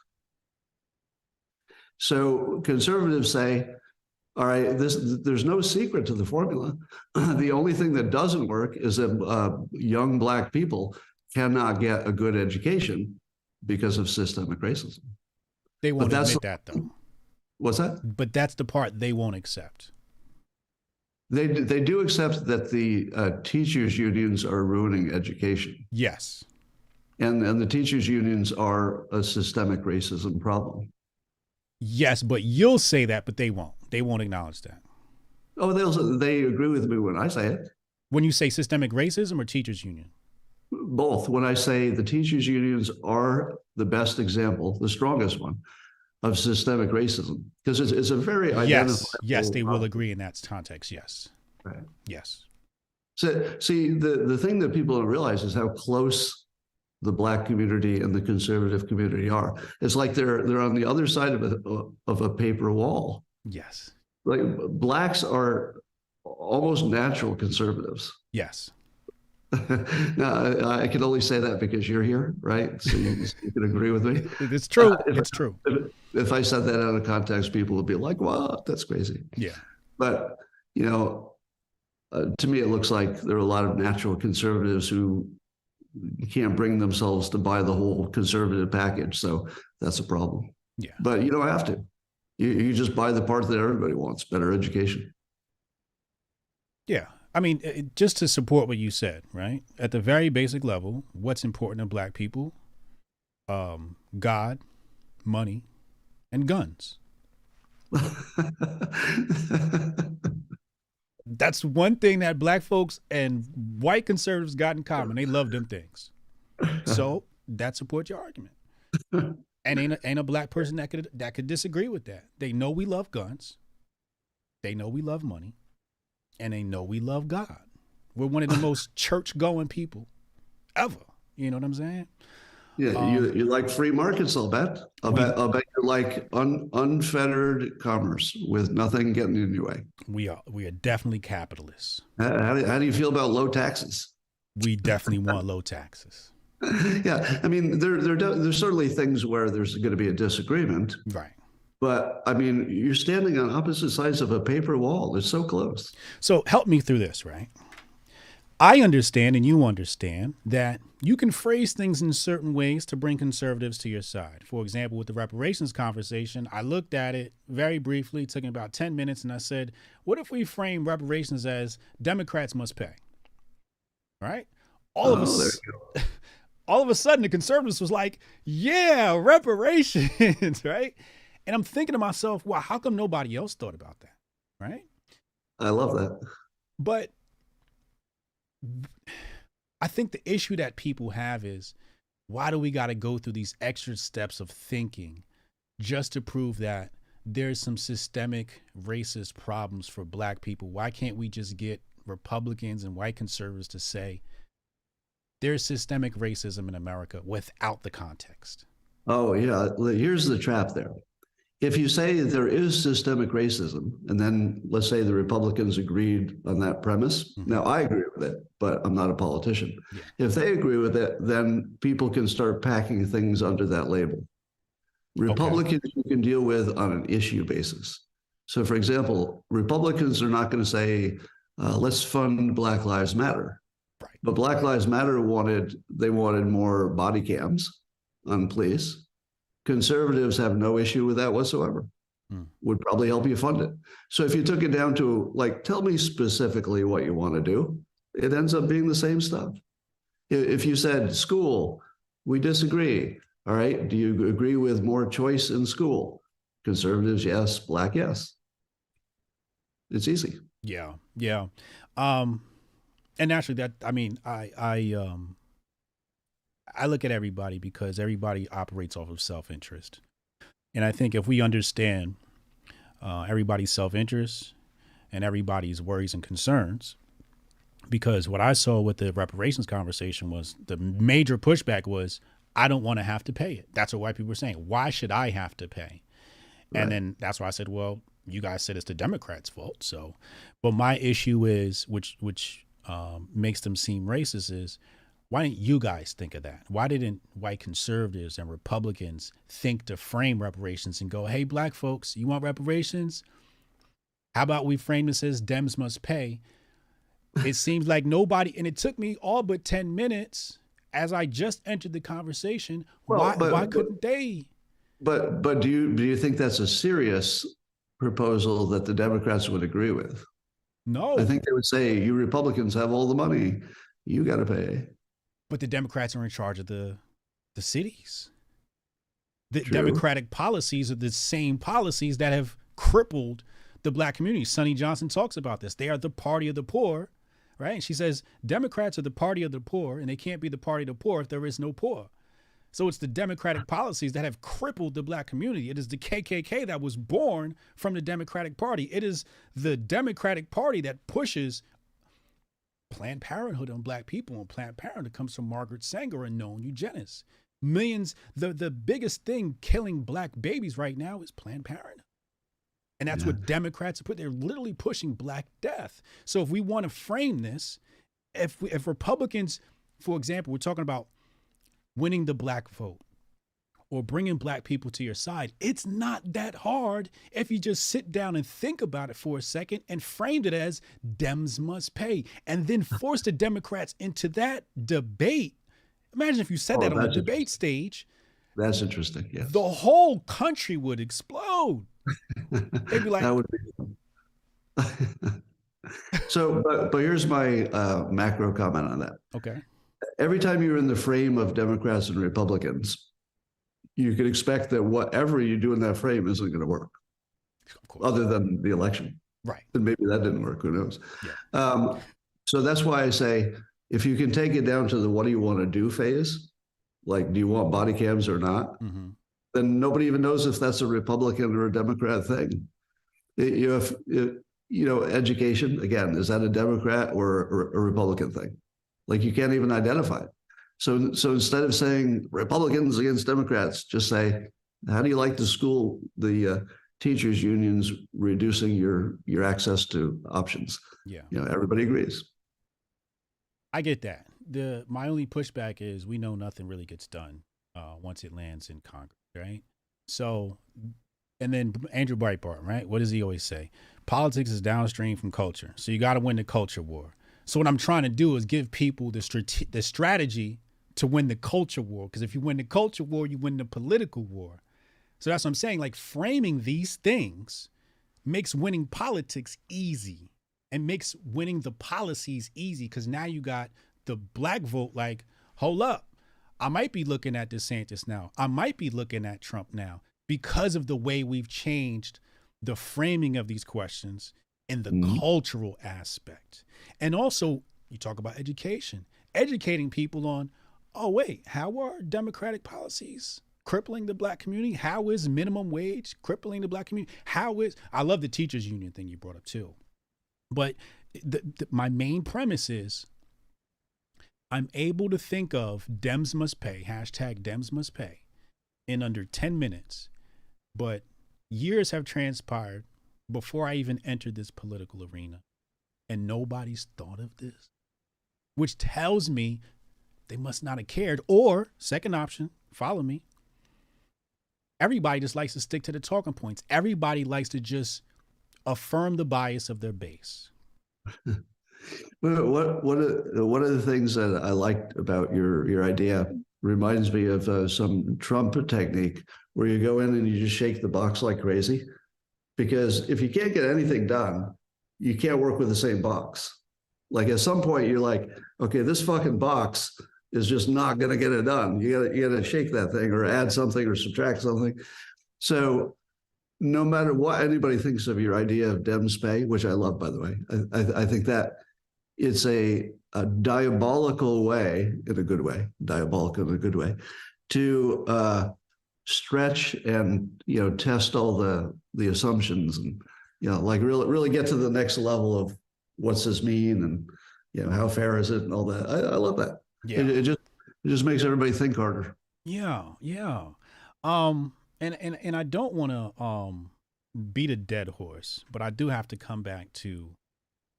So conservatives say, all right, there's no secret to the formula. The only thing that doesn't work is that young black people cannot get a good education because of systemic racism. They won't admit that, though. What's that? But that's the part they won't accept. They do accept that the teachers' unions are ruining education. Yes. And the teachers' unions are a systemic racism problem. Yes, but you'll say that, but they won't. They won't acknowledge that. Oh, they agree with me when I say it. When you say systemic racism or teachers' union? Both. When I say the teachers' unions are the best example, the strongest one, of systemic racism, because it's a very identifiable. Yes, they will agree in that context. Yes. Right. Yes. So, see, the thing that people don't realize is how close the black community and the conservative community are. It's like they're on the other side of a paper wall. Yes. Like blacks are almost natural conservatives. Yes. Now, I can only say that because you're here, right? So you can agree with me. It's true. It's true. If I said that out of context, people would be like, "Wow, that's crazy." Yeah. But you know, to me, it looks like there are a lot of natural conservatives who can't bring themselves to buy the whole conservative package. So that's a problem. Yeah. But you don't have to. You just buy the part that everybody wants: better education. Yeah. I mean, just to support what you said, right? At the very basic level, what's important to black people? God, money, and guns. That's one thing that black folks and white conservatives got in common. They love them things. So that supports your argument. And ain't a black person that could disagree with that. They know we love guns. They know we love money. And they know we love God. We're one of the most church-going people ever. You know what I'm saying? Yeah, you like free markets, I'll bet. I'll bet you like unfettered commerce with nothing getting in your way. We are definitely capitalists. How do you feel about low taxes? We definitely want low taxes. Yeah, I mean, there's certainly things where there's going to be a disagreement. Right. But, I mean, you're standing on opposite sides of a paper wall. It's so close. So help me through this, right? I understand and you understand that you can phrase things in certain ways to bring conservatives to your side. For example, with the reparations conversation, I looked at it very briefly, took about 10 minutes, and I said, what if we frame reparations as Democrats must pay? Right? All of a sudden, the conservatives was like, yeah, reparations, right? And I'm thinking to myself, wow, how come nobody else thought about that, right? I love that. But I think the issue that people have is, why do we got to go through these extra steps of thinking just to prove that there's some systemic racist problems for black people? Why can't we just get Republicans and white conservatives to say there's systemic racism in America without the context? Oh, yeah. Here's the trap there. If you say there is systemic racism, and then let's say the Republicans agreed on that premise. Mm-hmm. Now, I agree with it, but I'm not a politician. Yeah. If they agree with it, then people can start packing things under that label. Republicans you can deal with on an issue basis. So, for example, Republicans are not going to say, let's fund Black Lives Matter. Right. But Black Lives Matter wanted more body cams on police. Conservatives have no issue with that whatsoever. Would probably help you fund it. So if you took it down to, like, tell me specifically what you want to do, it ends up being the same stuff. If you said school, we disagree. All right. Do you agree with more choice in school? Conservatives, yes. Black, yes. It's easy. Yeah. Yeah. And actually that, I mean, I look at everybody because everybody operates off of self-interest. And I think if we understand everybody's self-interest and everybody's worries and concerns, because what I saw with the reparations conversation was the major pushback was, I don't want to have to pay it. That's what white people were saying. Why should I have to pay? Right. And then that's why I said, well, you guys said it's the Democrats' fault. So, but my issue is, which makes them seem racist, is, why didn't you guys think of that? Why didn't white conservatives and Republicans think to frame reparations and go, hey, black folks, you want reparations? How about we frame this as Dems must pay? It seems like nobody, and it took me all but 10 minutes as I just entered the conversation. Well, why couldn't they? But do you think that's a serious proposal that the Democrats would agree with? No. I think they would say, you Republicans have all the money. You got to pay. But the Democrats are in charge of the cities. The True. Democratic policies are the same policies that have crippled the black community. Sonny Johnson talks about this. They are the party of the poor, right? And she says, Democrats are the party of the poor, and they can't be the party of the poor if there is no poor. So it's the Democratic policies that have crippled the black community. It is the KKK that was born from the Democratic Party. It is the Democratic Party that pushes Planned Parenthood on black people, and Planned Parenthood comes from Margaret Sanger, a known eugenist. Millions, the biggest thing killing black babies right now is Planned Parenthood. And that's what Democrats put. They're literally pushing black death. So if we want to frame this, if Republicans, for example, we're talking about winning the black vote or bringing black people to your side, it's not that hard if you just sit down and think about it for a second and framed it as Dems must pay, and then force the Democrats into that debate. Imagine if you said that on the debate stage. That's interesting, yes. The whole country would explode. They'd be like, that would be So, but here's my macro comment on that. Okay. Every time you're in the frame of Democrats and Republicans, you can expect that whatever you do in that frame isn't going to work, other than the election. Right. And maybe that didn't work. Who knows? Yeah. So that's why I say, if you can take it down to the what do you want to do phase, like, do you want body cams or not? Mm-hmm. Then nobody even knows if that's a Republican or a Democrat thing. Education, again, is that a Democrat or a Republican thing? Like, you can't even identify it. So instead of saying Republicans against Democrats, just say, how do you like the teachers unions reducing your access to options? Yeah. Everybody agrees. I get that. My only pushback is we know nothing really gets done once it lands in Congress, right? So, and then Andrew Breitbart, right? What does he always say? Politics is downstream from culture. So you got to win the culture war. So what I'm trying to do is give people the strategy to win the culture war. Because if you win the culture war, you win the political war. So that's what I'm saying. Like, framing these things makes winning politics easy and makes winning the policies easy. Because now you got the black vote like, hold up, I might be looking at DeSantis now. I might be looking at Trump now because of the way we've changed the framing of these questions in the cultural aspect. And also, you talk about education, educating people on, oh, wait, how are democratic policies crippling the black community? How is minimum wage crippling the black community? I love the teachers union thing you brought up too. But my main premise is I'm able to think of Dems must pay, hashtag Dems must pay, in under 10 minutes. But years have transpired before I even entered this political arena, and nobody's thought of this, which tells me they must not have cared. Or, second option, follow me, everybody just likes to stick to the talking points. Everybody likes to just affirm the bias of their base. One of the things that I liked about your idea reminds me of some Trump technique where you go in and you just shake the box like crazy. Because if you can't get anything done, you can't work with the same box. Like, at some point you're like, okay, this fucking box is just not going to get it done. You gotta shake that thing or add something or subtract something. So no matter what anybody thinks of your idea of Dems pay, which I love, by the way, I think that it's a diabolical way, in a good way, to stretch and test all the assumptions and like really get to the next level of what's this mean and how fair is it and all that. I love that. Yeah, it just makes everybody think harder. Yeah. And I don't want to beat a dead horse, but I do have to come back to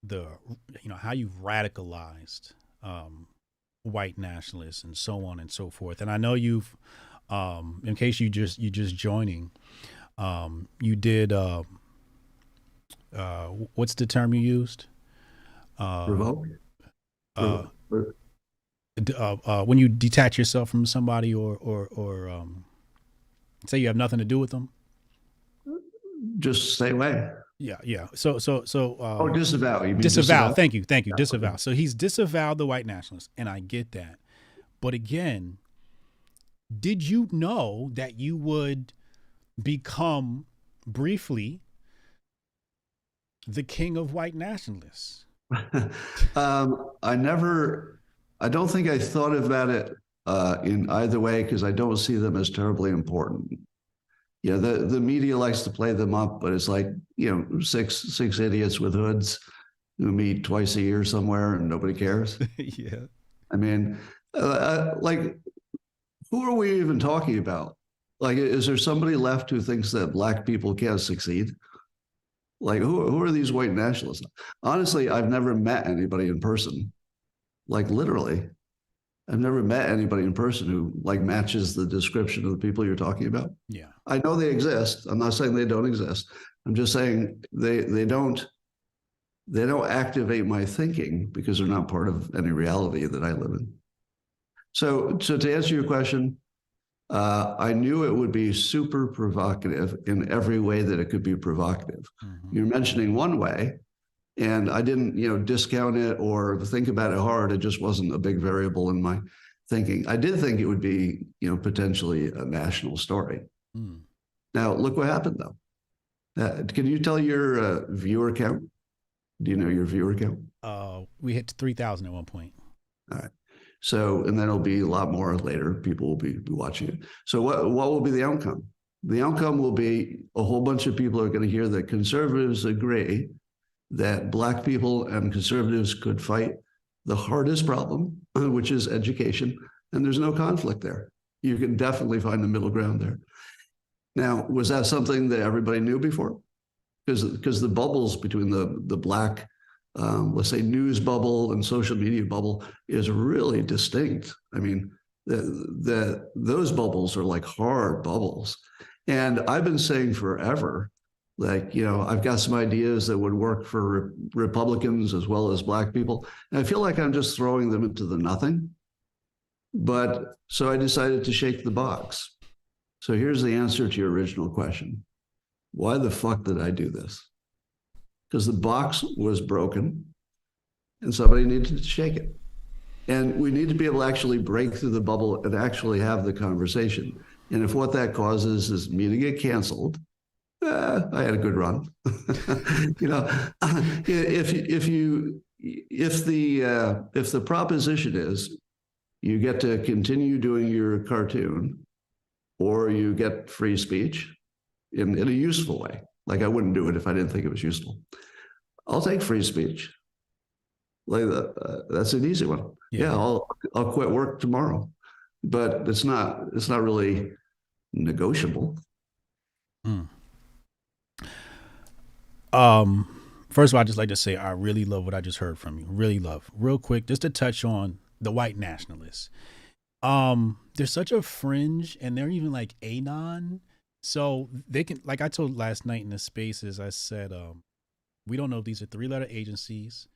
the how you've radicalized white nationalists and so on and so forth. And I know you've in case you just joining, you did what's the term you used? Revolt. When you detach yourself from somebody or say you have nothing to do with them, just stay away. Yeah. So. Disavow. You mean disavow. Thank you. Disavow. So he's disavowed the white nationalists, and I get that. But again, did you know that you would become briefly the king of white nationalists? I don't think I thought about it in either way, because I don't see them as terribly important. The media likes to play them up, but it's like, six idiots with hoods who meet twice a year somewhere and nobody cares. Yeah. I mean, like, who are we even talking about? Like, is there somebody left who thinks that black people can't succeed? Like, who are these white nationalists? Honestly, I've never met anybody in person. Like, literally, I've never met anybody in person who like matches the description of the people you're talking about. Yeah. I know they exist. I'm not saying they don't exist. I'm just saying they don't activate my thinking because they're not part of any reality that I live in. So to answer your question, I knew it would be super provocative in every way that it could be provocative. Mm-hmm. You're mentioning one way, And I didn't, discount it or think about it hard. It just wasn't a big variable in my thinking. I did think it would be, potentially a national story. Mm. Now, look what happened, though. Can you tell your viewer count? Do you know your viewer count? We hit 3,000 at one point. All right. So, and then it'll be a lot more later. People will be watching it. So what will be the outcome? The outcome will be a whole bunch of people are going to hear that conservatives agree that Black people and conservatives could fight the hardest problem, which is education, and there's no conflict there. You can definitely find the middle ground there. Now, was that something that everybody knew before? Because the bubbles between the Black, let's say, news bubble and social media bubble is really distinct. I mean, those bubbles are like hard bubbles. And I've been saying forever, like, I've got some ideas that would work for Republicans as well as Black people. And I feel like I'm just throwing them into the nothing. But so I decided to shake the box. So here's the answer to your original question. Why the fuck did I do this? Because the box was broken and somebody needed to shake it. And we need to be able to actually break through the bubble and actually have the conversation. And if what that causes is me to get canceled, I had a good run. If the proposition is you get to continue doing your cartoon, or you get free speech in a useful way, like I wouldn't do it if I didn't think it was useful. I'll take free speech. Like that's an easy one. Yeah, I'll quit work tomorrow, but it's not really negotiable. First of all, I'd just like to say I really love what I just heard from you. Really love. Real quick, just to touch on the white nationalists. They're such a fringe, and they're even like anon. So they can, like I told last night in the spaces, I said, we don't know if these are 3-letter agencies,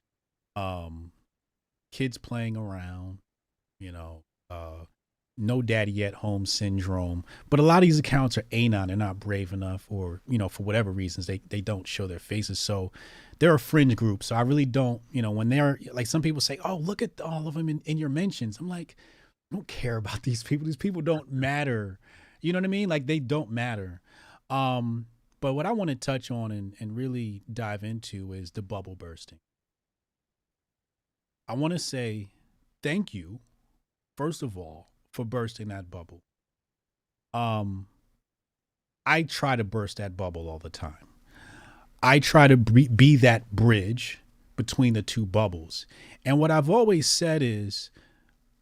kids playing around, no daddy at home syndrome. But a lot of these accounts are anon. They're not brave enough, or, for whatever reasons, they don't show their faces. So they're a fringe group. So I really don't, when they're like, some people say, oh, look at all of them in your mentions. I'm like, I don't care about these people. These people don't matter. You know what I mean? Like, they don't matter. But what I want to touch on and really dive into is the bubble bursting. I want to say thank you, first of all, for bursting that bubble. I try to burst that bubble all the time. I try to be that bridge between the two bubbles. And what I've always said is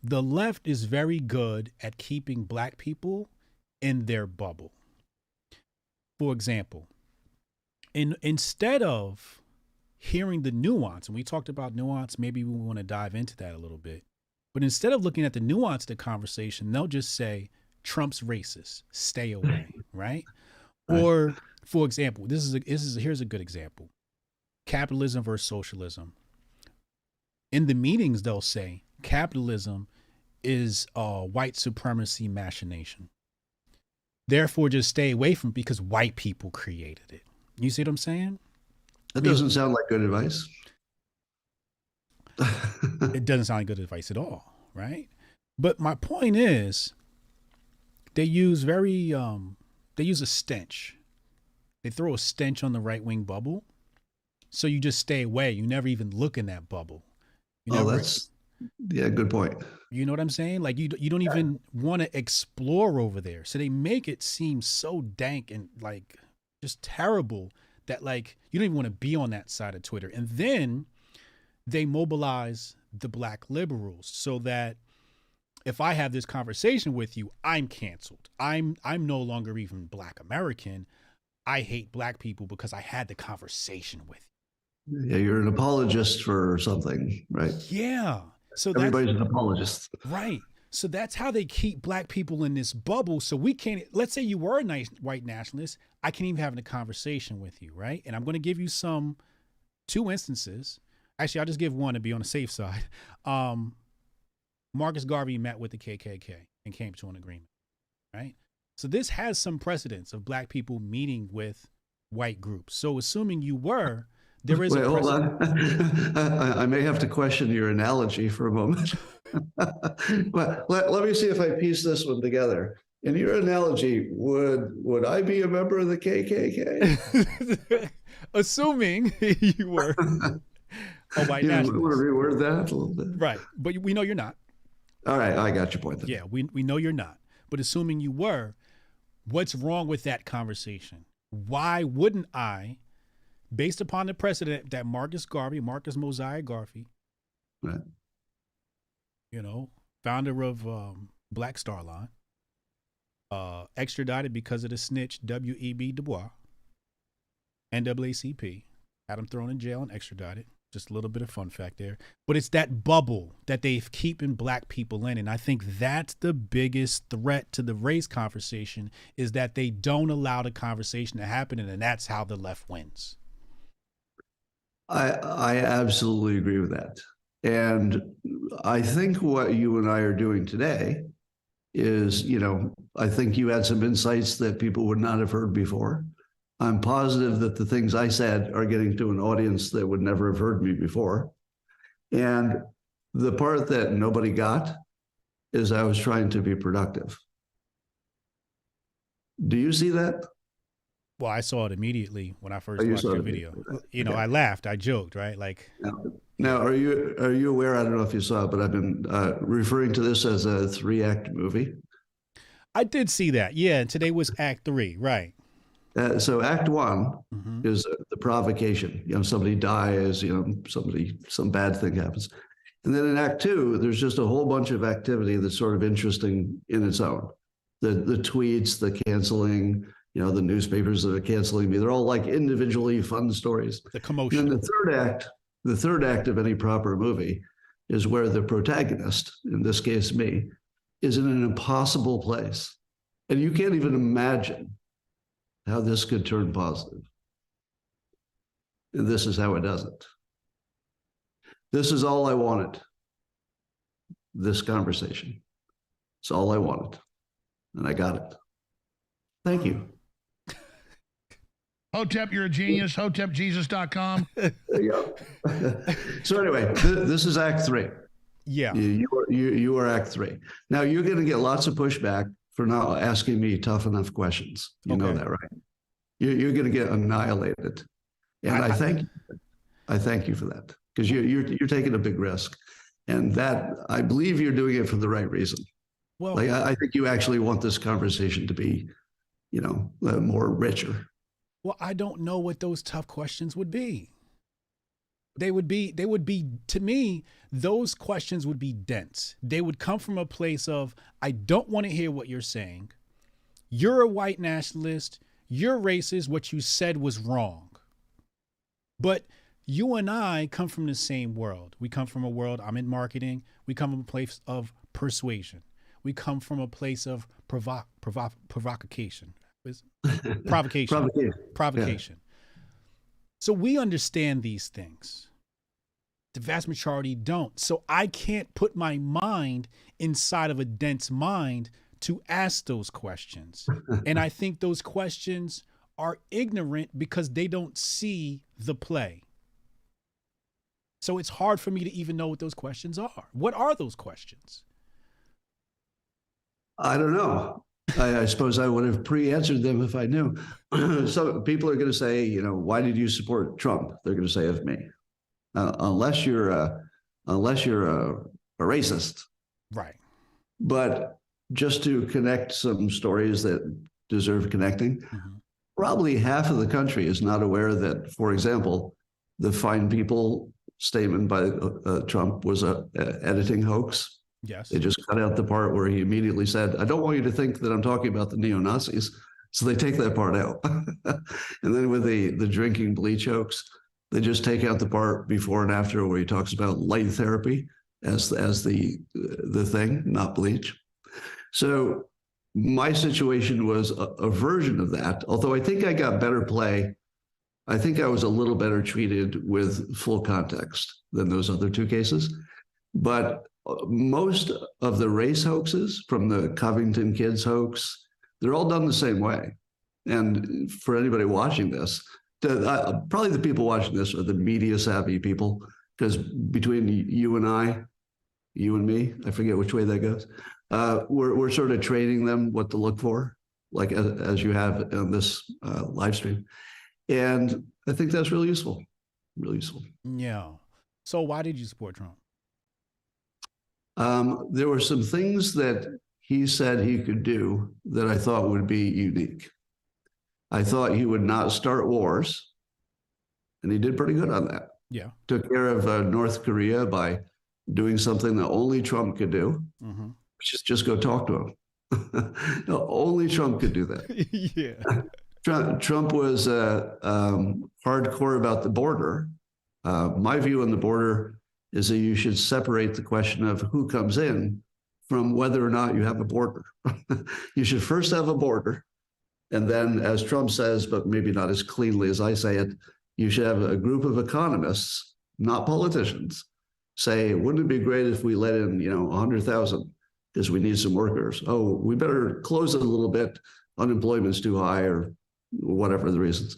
the left is very good at keeping Black people in their bubble. For example, instead of hearing the nuance, and we talked about nuance, maybe we want to dive into that a little bit, but instead of looking at the nuance of the conversation, they'll just say, Trump's racist, stay away, right? Or, for example, here's a good example. Capitalism versus socialism. In the meetings, they'll say, capitalism is a white supremacy machination. Therefore, just stay away from it because white people created it. You see what I'm saying? That doesn't sound like good advice. It doesn't sound like good advice at all, right? But my point is, they use a stench. They throw a stench on the right-wing bubble. So you just stay away. You never even look in that bubble. Good point. You know what I'm saying? Like you don't even want to explore over there. So they make it seem so dank and like just terrible that like you don't even want to be on that side of Twitter. And then they mobilize the Black liberals so that if I have this conversation with you, I'm canceled. I'm no longer even Black American. I hate Black people because I had the conversation with you. Yeah, you're an apologist for something, right? Yeah. So everybody's an apologist. Right. So that's how they keep Black people in this bubble. So we can't, let's say you were a nice white nationalist. I can't even have a conversation with you, right? And I'm going to give you two instances. Actually, I'll just give one to be on the safe side. Marcus Garvey met with the KKK and came to an agreement, right? So this has some precedence of Black people meeting with white groups. So assuming you were, There is Wait, a hold on. I may have to question your analogy for a moment. But let me see if I piece this one together. In your analogy, would I be a member of the KKK? Assuming you were a white nationalist. Want to reword that a little bit? Right. But we know you're not. All right, I got your point then. Yeah, we know you're not. But assuming you were, what's wrong with that conversation? Why wouldn't I, based upon the precedent that Marcus Mosiah Garvey, right, founder of Black Star Line, extradited because of the snitch W.E.B. Du Bois, NAACP, had him thrown in jail and extradited. Just a little bit of fun fact there. But it's that bubble that they've keeping black people in. And I think that's the biggest threat to the race conversation, is that they don't allow the conversation to happen. And that's how the left wins. I absolutely agree with that. And I think what you and I are doing today is, I think you had some insights that people would not have heard before. I'm positive that the things I said are getting to an audience that would never have heard me before. And the part that nobody got is I was trying to be productive. Do you see that? Well, I saw it immediately when I first watched your video. Okay. I laughed, I joked, right? Like, now, are you aware? I don't know if you saw it, but I've been referring to this as a 3-act movie. I did see that. Yeah, and today was Act 3, right? So Act 1 is the provocation. Somebody dies. Some bad thing happens, and then in Act 2, there's just a whole bunch of activity that's sort of interesting in its own. The tweets, the canceling. The newspapers that are canceling me. They're all like individually fun stories. The commotion. And the third act of any proper movie is where the protagonist, in this case me, is in an impossible place. And you can't even imagine how this could turn positive. And this is how it doesn't. This is all I wanted. This conversation. It's all I wanted. And I got it. Thank you. Hotep, you're a genius. HotepJesus.com. There you go. So anyway, this is Act 3. Yeah. You are Act 3. Now you're going to get lots of pushback for not asking me tough enough questions. You know that, right? You're going to get annihilated, and I thank you for that, because you're taking a big risk, and that I believe you're doing it for the right reason. Well, I think you actually want this conversation to be, more richer. Well, I don't know what those tough questions would be. They would be, to me, those questions would be dense. They would come from a place of, I don't want to hear what you're saying. You're a white nationalist. You're racist. What you said was wrong. But you and I come from the same world. We come from a world, I'm in marketing. We come from a place of persuasion. We come from a place of provocation. Provocation. Yeah. So we understand these things. The vast majority don't. So I can't put my mind inside of a dense mind to ask those questions. And I think those questions are ignorant because they don't see the play. So it's hard for me to even know what those questions are. What are those questions? I don't know. I suppose I would have pre-answered them if I knew. So people are going to say, why did you support Trump? They're going to say of me, unless you're a racist, right? But just to connect some stories that deserve connecting, probably half of the country is not aware that, for example, the fine people statement by Trump was a editing hoax. Yes. They just cut out the part where he immediately said, I don't want you to think that I'm talking about the neo-Nazis. So they take that part out. And then with the drinking bleach hoax, they just take out the part before and after where he talks about light therapy as the thing, not bleach. So my situation was a version of that, although I think I got better play. I think I was a little better treated with full context than those other two cases. But most of the race hoaxes, from the Covington kids hoax, they're all done the same way. And for anybody watching this, Probably the people watching this are the media savvy people, because between you and me, I forget which way that goes. We're sort of training them what to look for, like as you have in this live stream. And I think that's really useful. Really useful. Yeah. So why did you support Trump? There were some things that he said he could do that I thought would be unique. I thought he would not start wars, and he did pretty good on that. Yeah. Took care of North Korea by doing something that only Trump could do. Mm-hmm. Just go talk to him. No, only Trump could do that. Yeah. Trump was hardcore about the border. My view on the border is that you should separate the question of who comes in from whether or not you have a border. You should first have a border. And then, as Trump says, but maybe not as cleanly as I say it, you should have a group of economists, not politicians, say, wouldn't it be great if we let in, 100,000 because we need some workers? Oh, we better close it a little bit. Unemployment's too high, or whatever the reasons.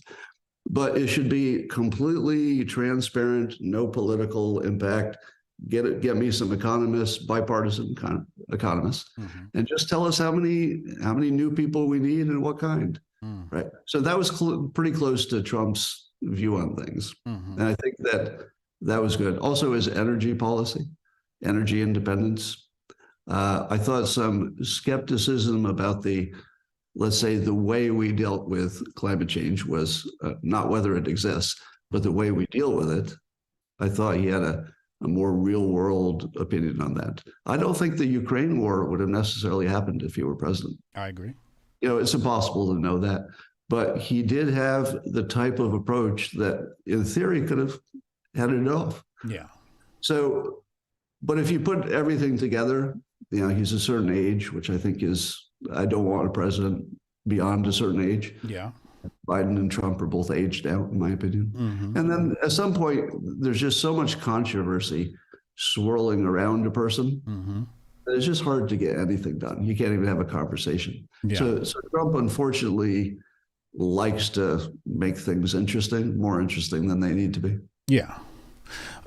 But it should be completely transparent, no political impact. Get me some economists, bipartisan economists, and just tell us how many new people we need and what kind. Right. So that was pretty close to Trump's view on things, and I think that was good. Also, his energy policy, energy independence. I thought some skepticism about let's say the way we dealt with climate change was not whether it exists, but the way we deal with it. I thought he had a more real world opinion on that. I don't think the Ukraine war would have necessarily happened if he were president. I agree. It's impossible to know that, but he did have the type of approach that in theory could have headed it off. Yeah. So, but if you put everything together, he's a certain age, which I think I don't want a president beyond a certain age. Yeah. Biden and Trump are both aged out, in my opinion. And then at some point, there's just so much controversy swirling around a person that it's just hard to get anything done. You can't even have a conversation. Yeah. So Trump, unfortunately, likes to make things more interesting than they need to be. Yeah,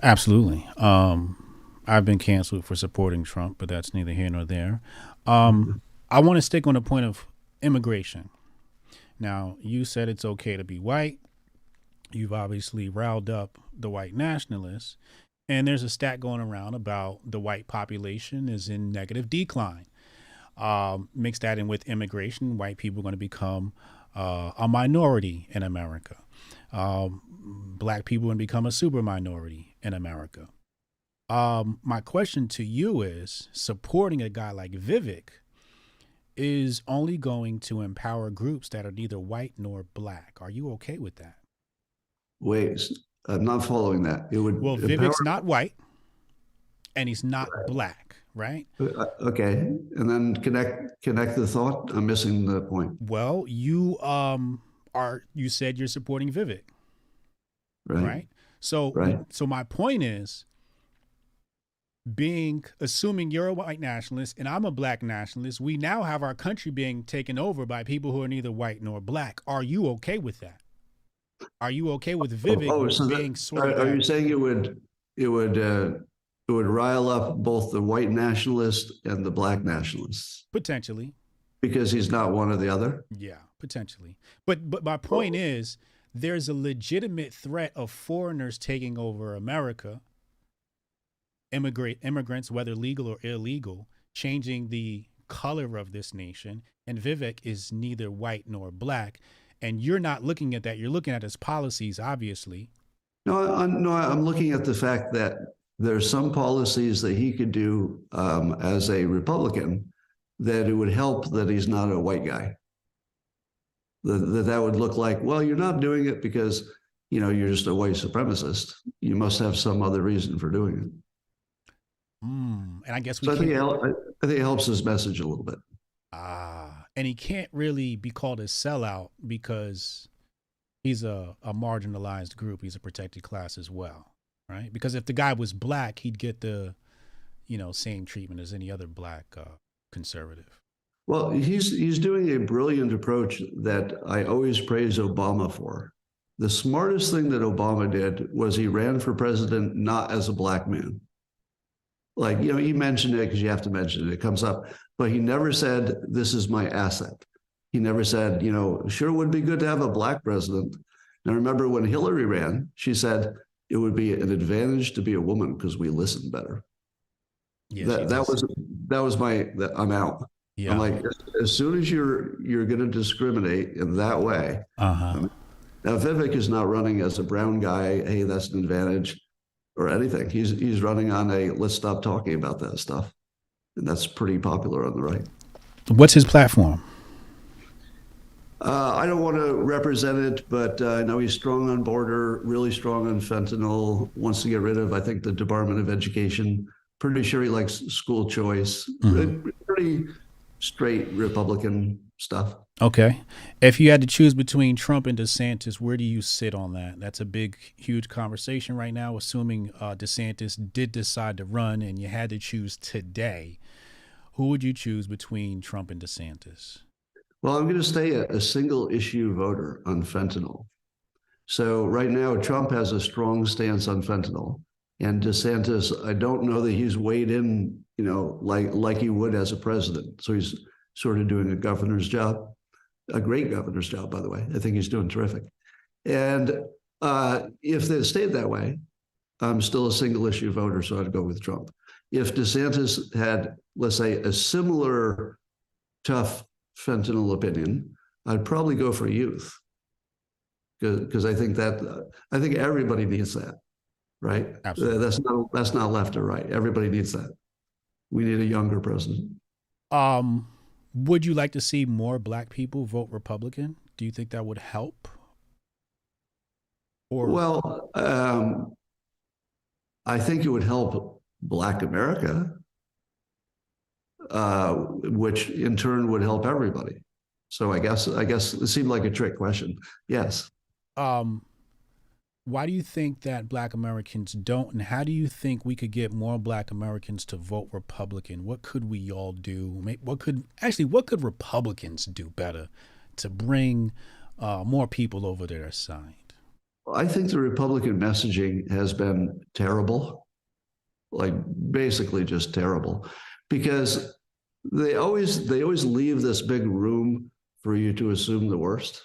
absolutely. I've been canceled for supporting Trump, but that's neither here nor there. I want to stick on the point of immigration. Now, you said it's okay to be white. You've obviously riled up the white nationalists. And there's a stat going around about the white population is in negative decline. Mix that in with immigration, white people are going to become a minority in America. Black people are going to become a super minority in America. My question to you is, supporting a guy like Vivek is only going to empower groups that are neither white nor black. Are you okay with that? Wait, I'm not following that. Well, Vivek's not white and he's not black, right? Okay. And then connect the thought. I'm missing the point. Well, you said you're supporting Vivek. Right? So my point is, assuming you're a white nationalist and I'm a black nationalist, we now have our country being taken over by people who are neither white nor black. Are you okay with that? Are you okay with Vivek being sort of? Are you saying it would rile up both the white nationalists and the black nationalists? Potentially. Because he's not one or the other? Yeah, potentially. But my point is, there's a legitimate threat of foreigners taking over America. Immigrants, whether legal or illegal, changing the color of this nation. And Vivek is neither white nor black. And you're not looking at that. You're looking at his policies, obviously. No, I'm looking at the fact that there's some policies that he could do as a Republican that it would help that he's not a white guy. That would look like, well, you're not doing it because, you're just a white supremacist. You must have some other reason for doing it. And I guess I think it helps his message a little bit. And he can't really be called a sellout because he's a marginalized group. He's a protected class as well, right? Because if the guy was black, he'd get the, same treatment as any other black conservative. Well, he's doing a brilliant approach that I always praise Obama for. the smartest thing that Obama did was he ran for president not as a black man. Like, he mentioned it because you have to mention it. It comes up. But he never said, this is my asset. He never said, sure would be good to have a black president. And I remember when Hillary ran, she said it would be an advantage to be a woman because we listen better. Yeah, that was I'm out. Yeah. I'm like, as soon as you're going to discriminate in that way. Now Vivek is not running as a brown guy. Hey, that's an advantage or anything. He's running on a let's stop talking about that stuff, and that's pretty popular on the right. What's his platform? I don't want to represent it, but I know he's strong on border, really strong on fentanyl. Wants to get rid of, I think, the Department of Education. Pretty sure he likes school choice. Pretty straight Republican stuff. Okay. If you had to choose between Trump and DeSantis, where do you sit on that? That's a big, huge conversation right now, assuming DeSantis did decide to run and you had to choose today. Who would you choose between Trump and DeSantis? Well, I'm going to stay a single issue voter on fentanyl. So right now, Trump has a strong stance on fentanyl. And DeSantis, I don't know that he's weighed in, like he would as a president. So he's sort of doing a governor's job, a great governor's job, by the way. I think he's doing terrific. And if they stayed that way, I'm still a single issue voter, so I'd go with Trump. If DeSantis had, let's say, a similar tough fentanyl opinion, I'd probably go for youth, because I think everybody needs that. Right? Absolutely. That's not left or right. Everybody needs that. We need a younger president. Would you like to see more black people vote Republican? Do you think that would help? Well, I think it would help Black America, which in turn would help everybody. So I guess it seemed like a trick question. Yes. Why do you think that Black Americans don't, and how do you think we could get more Black Americans to vote Republican? What could we all do? What could Republicans do better to bring more people over to their side? I think the Republican messaging has been terrible, like basically just terrible, because they always leave this big room for you to assume the worst.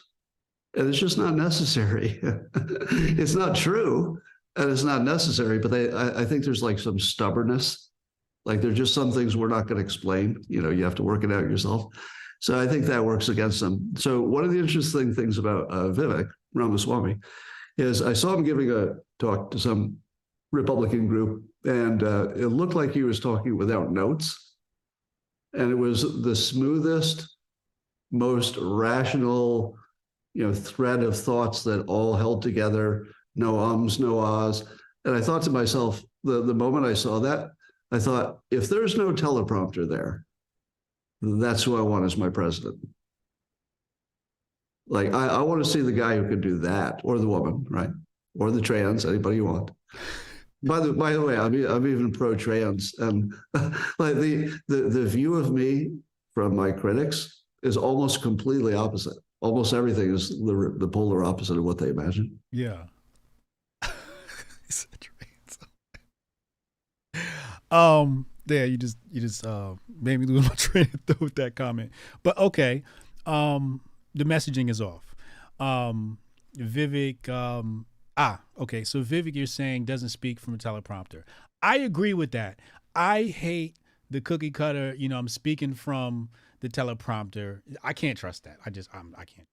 And it's just not necessary. It's not true, and it's not necessary. But I think there's like some stubbornness. Like there's just some things we're not going to explain. You have to work it out yourself. So I think that works against them. So one of the interesting things about Vivek Ramaswamy is I saw him giving a talk to some Republican group, and it looked like he was talking without notes. And it was the smoothest, most rational thread of thoughts that all held together, no ums, no ahs. And I thought to myself, the moment I saw that, I thought, if there's no teleprompter there, that's who I want as my president. Like, I want to see the guy who can do that, or the woman, right? Or the trans, anybody you want. By the way, I'm even pro-trans. And like the view of me from my critics is almost completely opposite. Almost everything is the polar opposite of what they imagine. Yeah. There, you just made me lose my train of thought with that comment. But okay, the messaging is off. Vivek, okay. So Vivek, you're saying doesn't speak from a teleprompter. I agree with that. I hate the cookie cutter. I'm speaking from the teleprompter. I can't trust that. I can't.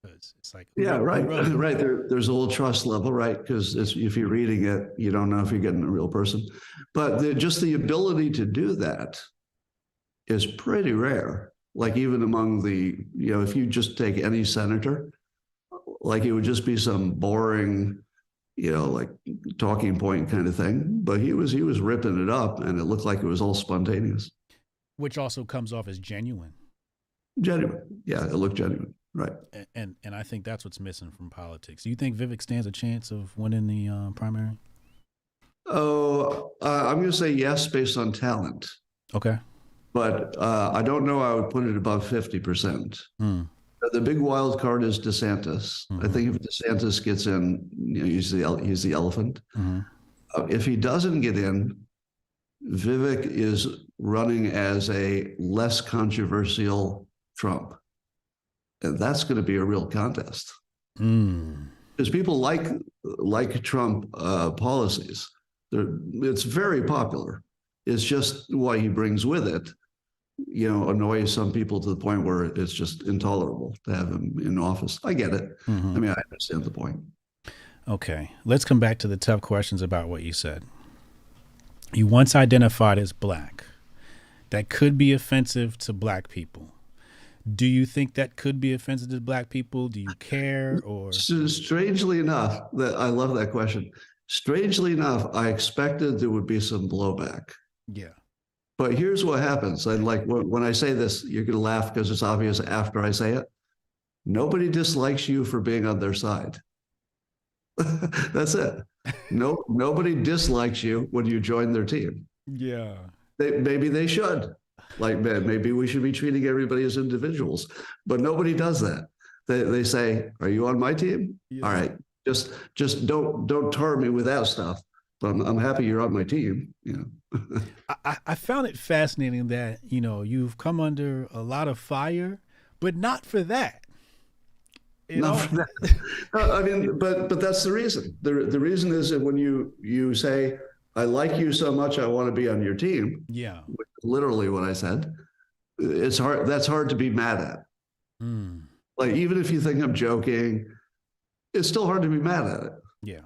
It's like, yeah, right. Right. There's a little trust level, right? Because if you're reading it, you don't know if you're getting a real person. But just the ability to do that is pretty rare. Like even among if you just take any senator, like it would just be some boring, like talking point kind of thing. But he was ripping it up, and it looked like it was all spontaneous. Which also comes off as genuine. Genuine. Yeah, it looked genuine. Right. And I think that's what's missing from politics. Do you think Vivek stands a chance of winning the primary? Oh, I'm going to say yes, based on talent. Okay. But I don't know I would put it above 50%. The big wild card is DeSantis. I think if DeSantis gets in, he's the elephant. If he doesn't get in, Vivek is running as a less controversial Trump. And that's going to be a real contest. Because people like Trump policies. It's very popular. It's just what he brings with it, annoys some people to the point where it's just intolerable to have him in office. I get it. I mean, I understand the point. Okay. Let's come back to the tough questions about what you said. You once identified as black. That could be offensive to black people. Do you think that could be offensive to black people? Do you care? Or strangely enough, I love that question. Strangely enough, I expected there would be some blowback. Yeah. But here's what happens. And like when I say this, you're going to laugh because it's obvious after I say it. Nobody dislikes you for being on their side. That's it. Nobody dislikes you when you join their team. Yeah. Maybe they should. Like, maybe we should be treating everybody as individuals, but nobody does that. They say, "Are you on my team? Yeah. All right, just don't tar me with that stuff." But I'm happy you're on my team. I found it fascinating that you've come under a lot of fire, but not for that. Not for that. I mean, but that's the reason. The reason is that when you say, "I like you so much, I want to be on your team." Yeah. Which is literally what I said. It's hard. That's hard to be mad at. Like, even if you think I'm joking, it's still hard to be mad at it. Yeah.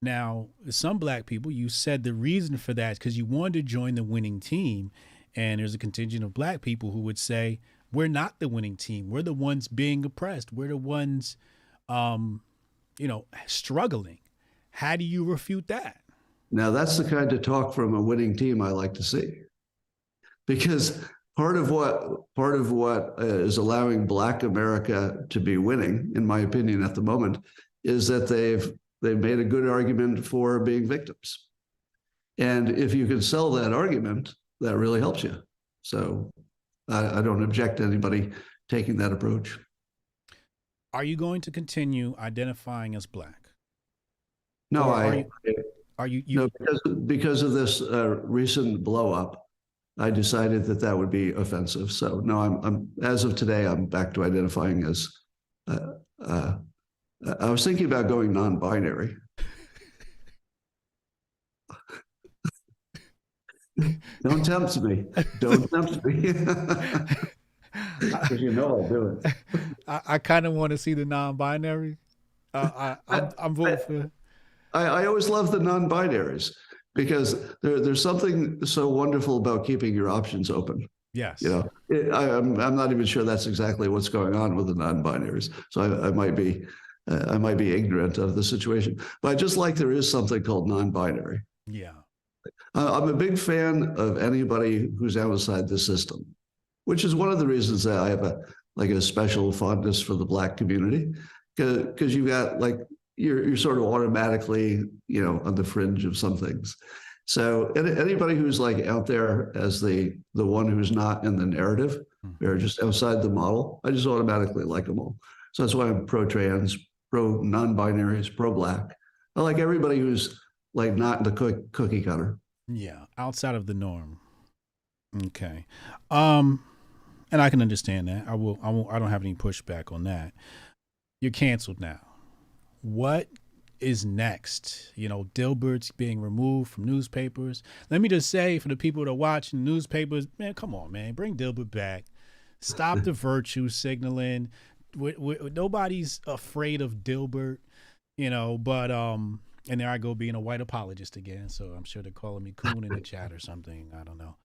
Now, some black people, you said the reason for that is because you wanted to join the winning team. And there's a contingent of black people who would say, we're not the winning team. We're the ones being oppressed. We're the ones, struggling. How do you refute that? Now, that's the kind of talk from a winning team I like to see, because part of what is allowing Black America to be winning, in my opinion, at the moment, is that they've made a good argument for being victims, and if you can sell that argument, that really helps you. So, I don't object to anybody taking that approach. Are you going to continue identifying as black? No, No, because of this recent blow up, I decided that would be offensive. So no, I'm as of today, I'm back to identifying as. I was thinking about going non-binary. Don't tempt me. Don't tempt me. Because I'll do it. I kind of want to see the non-binary. I'm voting for. I always love the non-binaries because there's something so wonderful about keeping your options open. Yes. I'm not even sure that's exactly what's going on with the non-binaries. So I might be ignorant of the situation, but I just like there is something called non-binary. Yeah. I'm a big fan of anybody who's outside the system, which is one of the reasons that I have a special fondness for the Black community, because you got you're sort of automatically, on the fringe of some things. So anybody who's out there as the one who's not in the narrative, they're just outside the model, I just automatically like them all. So that's why I'm pro-trans, pro-non-binaries, pro-Black. I like everybody who's not the cookie cutter. Yeah, outside of the norm. Okay. And I can understand that. I don't have any pushback on that. You're canceled now. What is next? Dilbert's being removed from newspapers. Let me just say, for the people that are watching newspapers, man, come on, man, bring Dilbert back. Stop the virtue signaling. Nobody's afraid of Dilbert, but and there I go being a white apologist again. So I'm sure they're calling me coon in the chat or something. I don't know.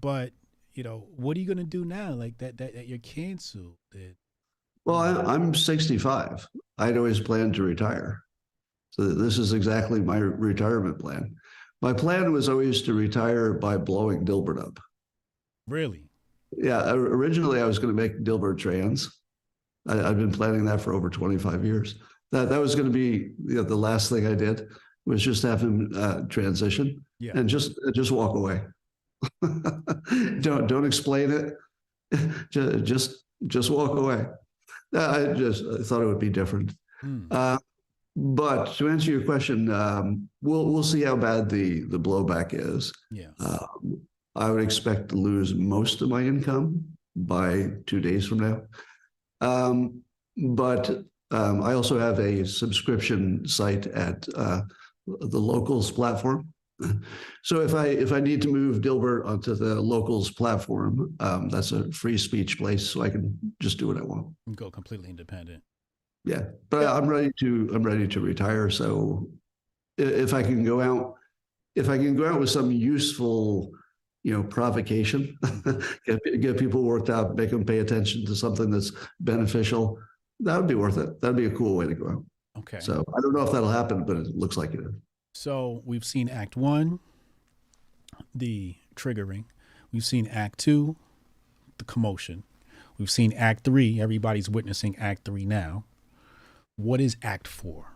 But what are you gonna do now? That you're canceled. Well, I'm 65. I'd always planned to retire. So this is exactly my retirement plan. My plan was always to retire by blowing Dilbert up. Really? Yeah. Originally, I was going to make Dilbert trans. I've been planning that for over 25 years. That was going to be the last thing I did, was just have him transition and just walk away. Don't explain it. just walk away. I thought it would be different. But to answer your question, we'll see how bad the blowback is. Yes. I would expect to lose most of my income by 2 days from now. But I also have a subscription site at the Locals platform. So if I need to move Dilbert onto the Locals platform, that's a free speech place, so I can just do what I want. Go completely independent. Yeah, but I'm ready to retire. So if I can go out with some useful, provocation, get people worked up, make them pay attention to something that's beneficial, that would be worth it. That'd be a cool way to go out. Okay. So I don't know if that'll happen, but it looks like it is. So we've seen Act 1, the triggering. We've seen Act 2, the commotion. We've seen Act 3. Everybody's witnessing Act 3 now. What is Act 4?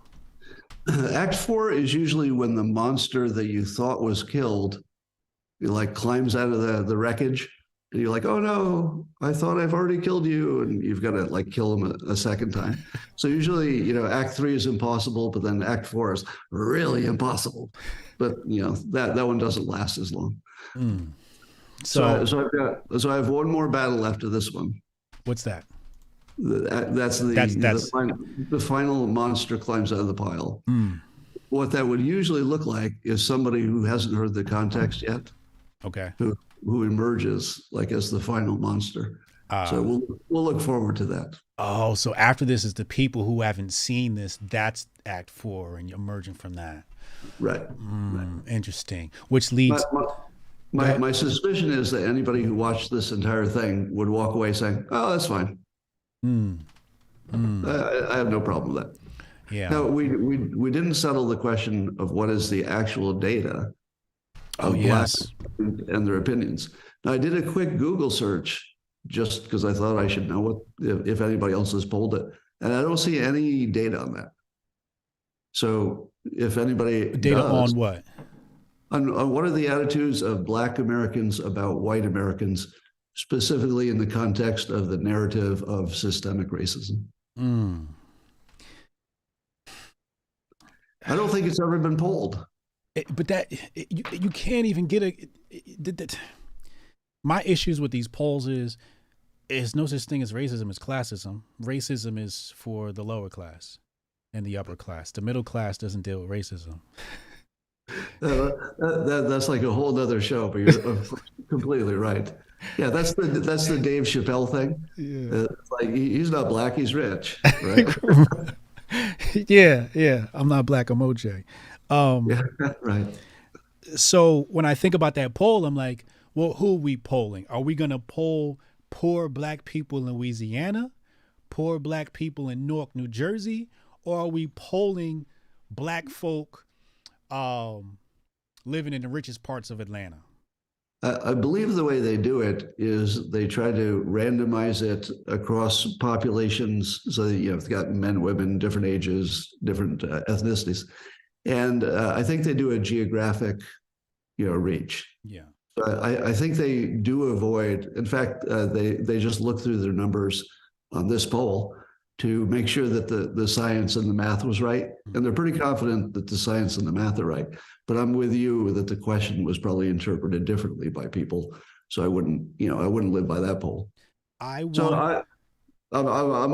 Act 4 is usually when the monster that you thought was killed, climbs out of the wreckage, and you're like, oh no, I thought I've already killed you, and you've got to kill him a second time. So usually, Act 3 is impossible, but then Act 4 is really impossible. But that one doesn't last as long. So I have one more battle after this one. What's that? That's the final monster climbs out of the pile. What that would usually look like is somebody who hasn't heard the context yet. Okay. Who emerges as the final monster. So we'll look forward to that. Oh, so after this is the people who haven't seen this. That's Act 4, and you're emerging from that. Right. Interesting. Which leads. My suspicion is that anybody who watched this entire thing would walk away saying, "Oh, that's fine." I have no problem with that. Yeah. Now we didn't settle the question of what is the actual data. Yes. And their opinions. Now, I did a quick Google search just because I thought I should know if anybody else has polled it, and I don't see any data on that. So if anybody on what? On what are the attitudes of Black Americans about white Americans, specifically in the context of the narrative of systemic racism? I don't think it's ever been polled. But you can't even get my issues with these polls is no such thing as racism as classism. Racism is for the lower class and the upper class. The middle class doesn't deal with racism. That's like a whole nother show, but you're completely right. Yeah, that's the Dave Chappelle thing. Yeah. He's not black, he's rich, right? Yeah. I'm not black, I'm OJ. Yeah, right. So when I think about that poll, I'm like, well, who are we polling? Are we going to poll poor Black people in Louisiana, poor Black people in Newark, New Jersey, or are we polling Black folk living in the richest parts of Atlanta? I believe the way they do it is they try to randomize it across populations. So that, you've got men, women, different ages, different ethnicities. And I think they do a geographic, reach. Yeah. So I think they do avoid. In fact, they just look through their numbers on this poll to make sure that the science and the math was right, and they're pretty confident that the science and the math are right. But I'm with you that the question was probably interpreted differently by people, so I wouldn't live by that poll. I'm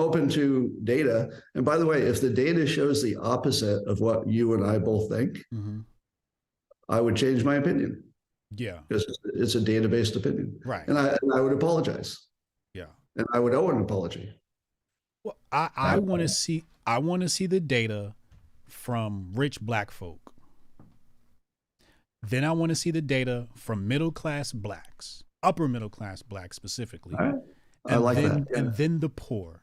open to data. And by the way, if the data shows the opposite of what you and I both think, I would change my opinion. Yeah. Because it's a data-based opinion. Right. And I would apologize. Yeah. And I would owe an apology. Well, I want to see the data from rich Black folk. Then I want to see the data from middle-class Blacks, upper middle-class Blacks specifically. All right. I like that. Yeah. And then the poor.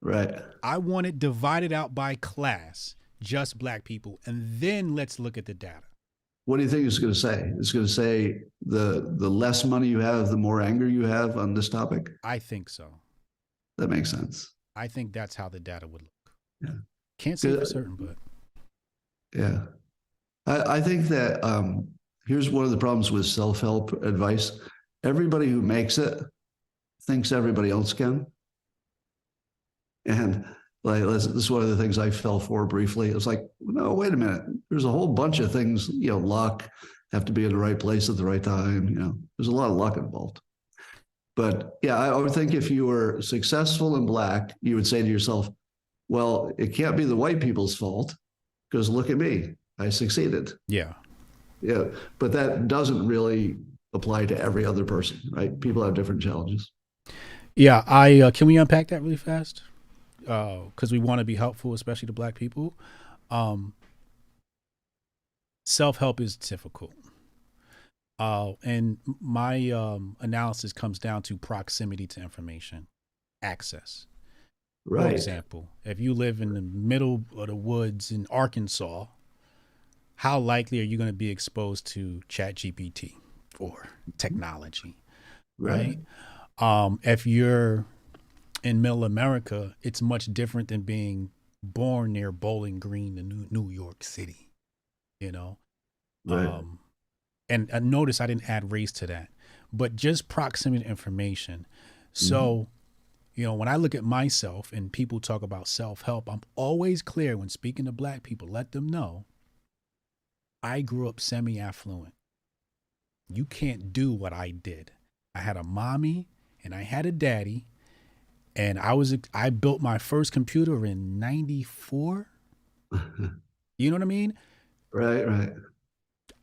Right. I want it divided out by class, just Black people, and then let's look at the data. What do you think it's going to say? It's going to say the less money you have, the more anger you have on this topic? I think so. That makes sense. I think that's how the data would look. Yeah. Can't say for certain, but. Yeah. I think that here's one of the problems with self-help advice. Everybody who makes it thinks everybody else can. And like, this is one of the things I fell for briefly. It was like, no, wait a minute. There's a whole bunch of things, luck, have to be in the right place at the right time. There's a lot of luck involved. But yeah, I would think if you were successful in Black, you would say to yourself, well, it can't be the white people's fault because look at me, I succeeded. Yeah. Yeah. But that doesn't really apply to every other person, right? People have different challenges. Yeah. Can we unpack that really fast? Because we want to be helpful, especially to Black people. Self-help is difficult. And my analysis comes down to proximity to information, access. Right. For example, if you live in the middle of the woods in Arkansas, how likely are you going to be exposed to ChatGPT or technology? Right. If you're in middle America, it's much different than being born near Bowling Green in New York City, Right. And notice I didn't add race to that, but just proximity to information. So, when I look at myself and people talk about self-help, I'm always clear when speaking to Black people, let them know I grew up semi-affluent. You can't do what I did. I had a mommy and I had a daddy, and I built my first computer in 94. You know what I mean? Right.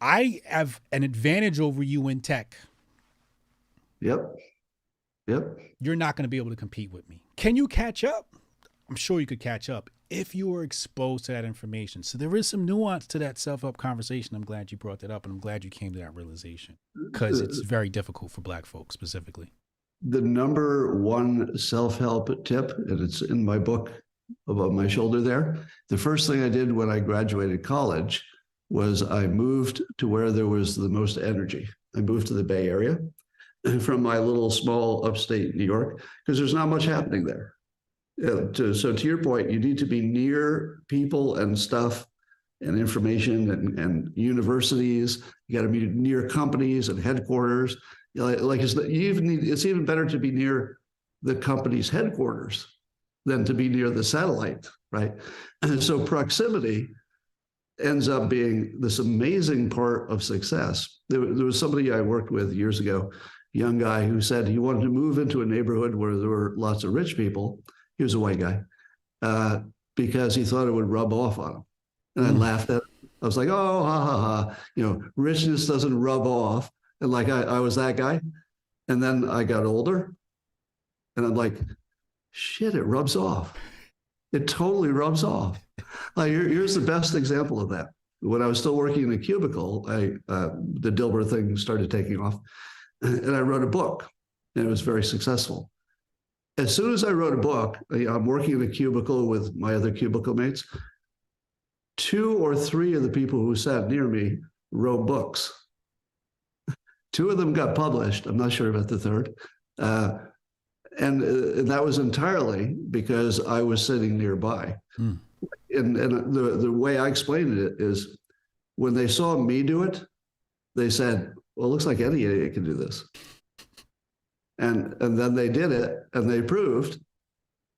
I have an advantage over you in tech. Yep. You're not going to be able to compete with me. Can you catch up? I'm sure you could catch up if you were exposed to that information. So there is some nuance to that self-help conversation. I'm glad you brought that up, and I'm glad you came to that realization because it's very difficult for Black folks specifically. The number one self-help tip, and it's in my book above my shoulder there. The first thing I did when I graduated college was I moved to where there was the most energy. I moved to the Bay Area from my little small upstate New York because there's not much happening there. So to your point, you need to be near people and stuff and information and universities. You got to be near companies and headquarters. It's even better to be near the company's headquarters than to be near the satellite, right? And so proximity ends up being this amazing part of success. There was somebody I worked with years ago, a young guy who said he wanted to move into a neighborhood where there were lots of rich people. He was a white guy because he thought it would rub off on him. And I laughed at it. I was like, oh, ha, ha, ha. Richness doesn't rub off. And like, I was that guy. And then I got older and I'm like, shit, it rubs off. It totally rubs off. Like, here's the best example of that. When I was still working in a cubicle, the Dilbert thing started taking off, and I wrote a book, and it was very successful. As soon as I wrote a book, I'm working in a cubicle with my other cubicle mates. 2 or 3 of the people who sat near me wrote books. 2 of them got published. I'm not sure about the third. And that was entirely because I was sitting nearby. And the way I explained it is when they saw me do it, they said, well, it looks like any idiot can do this. And then they did it, and they proved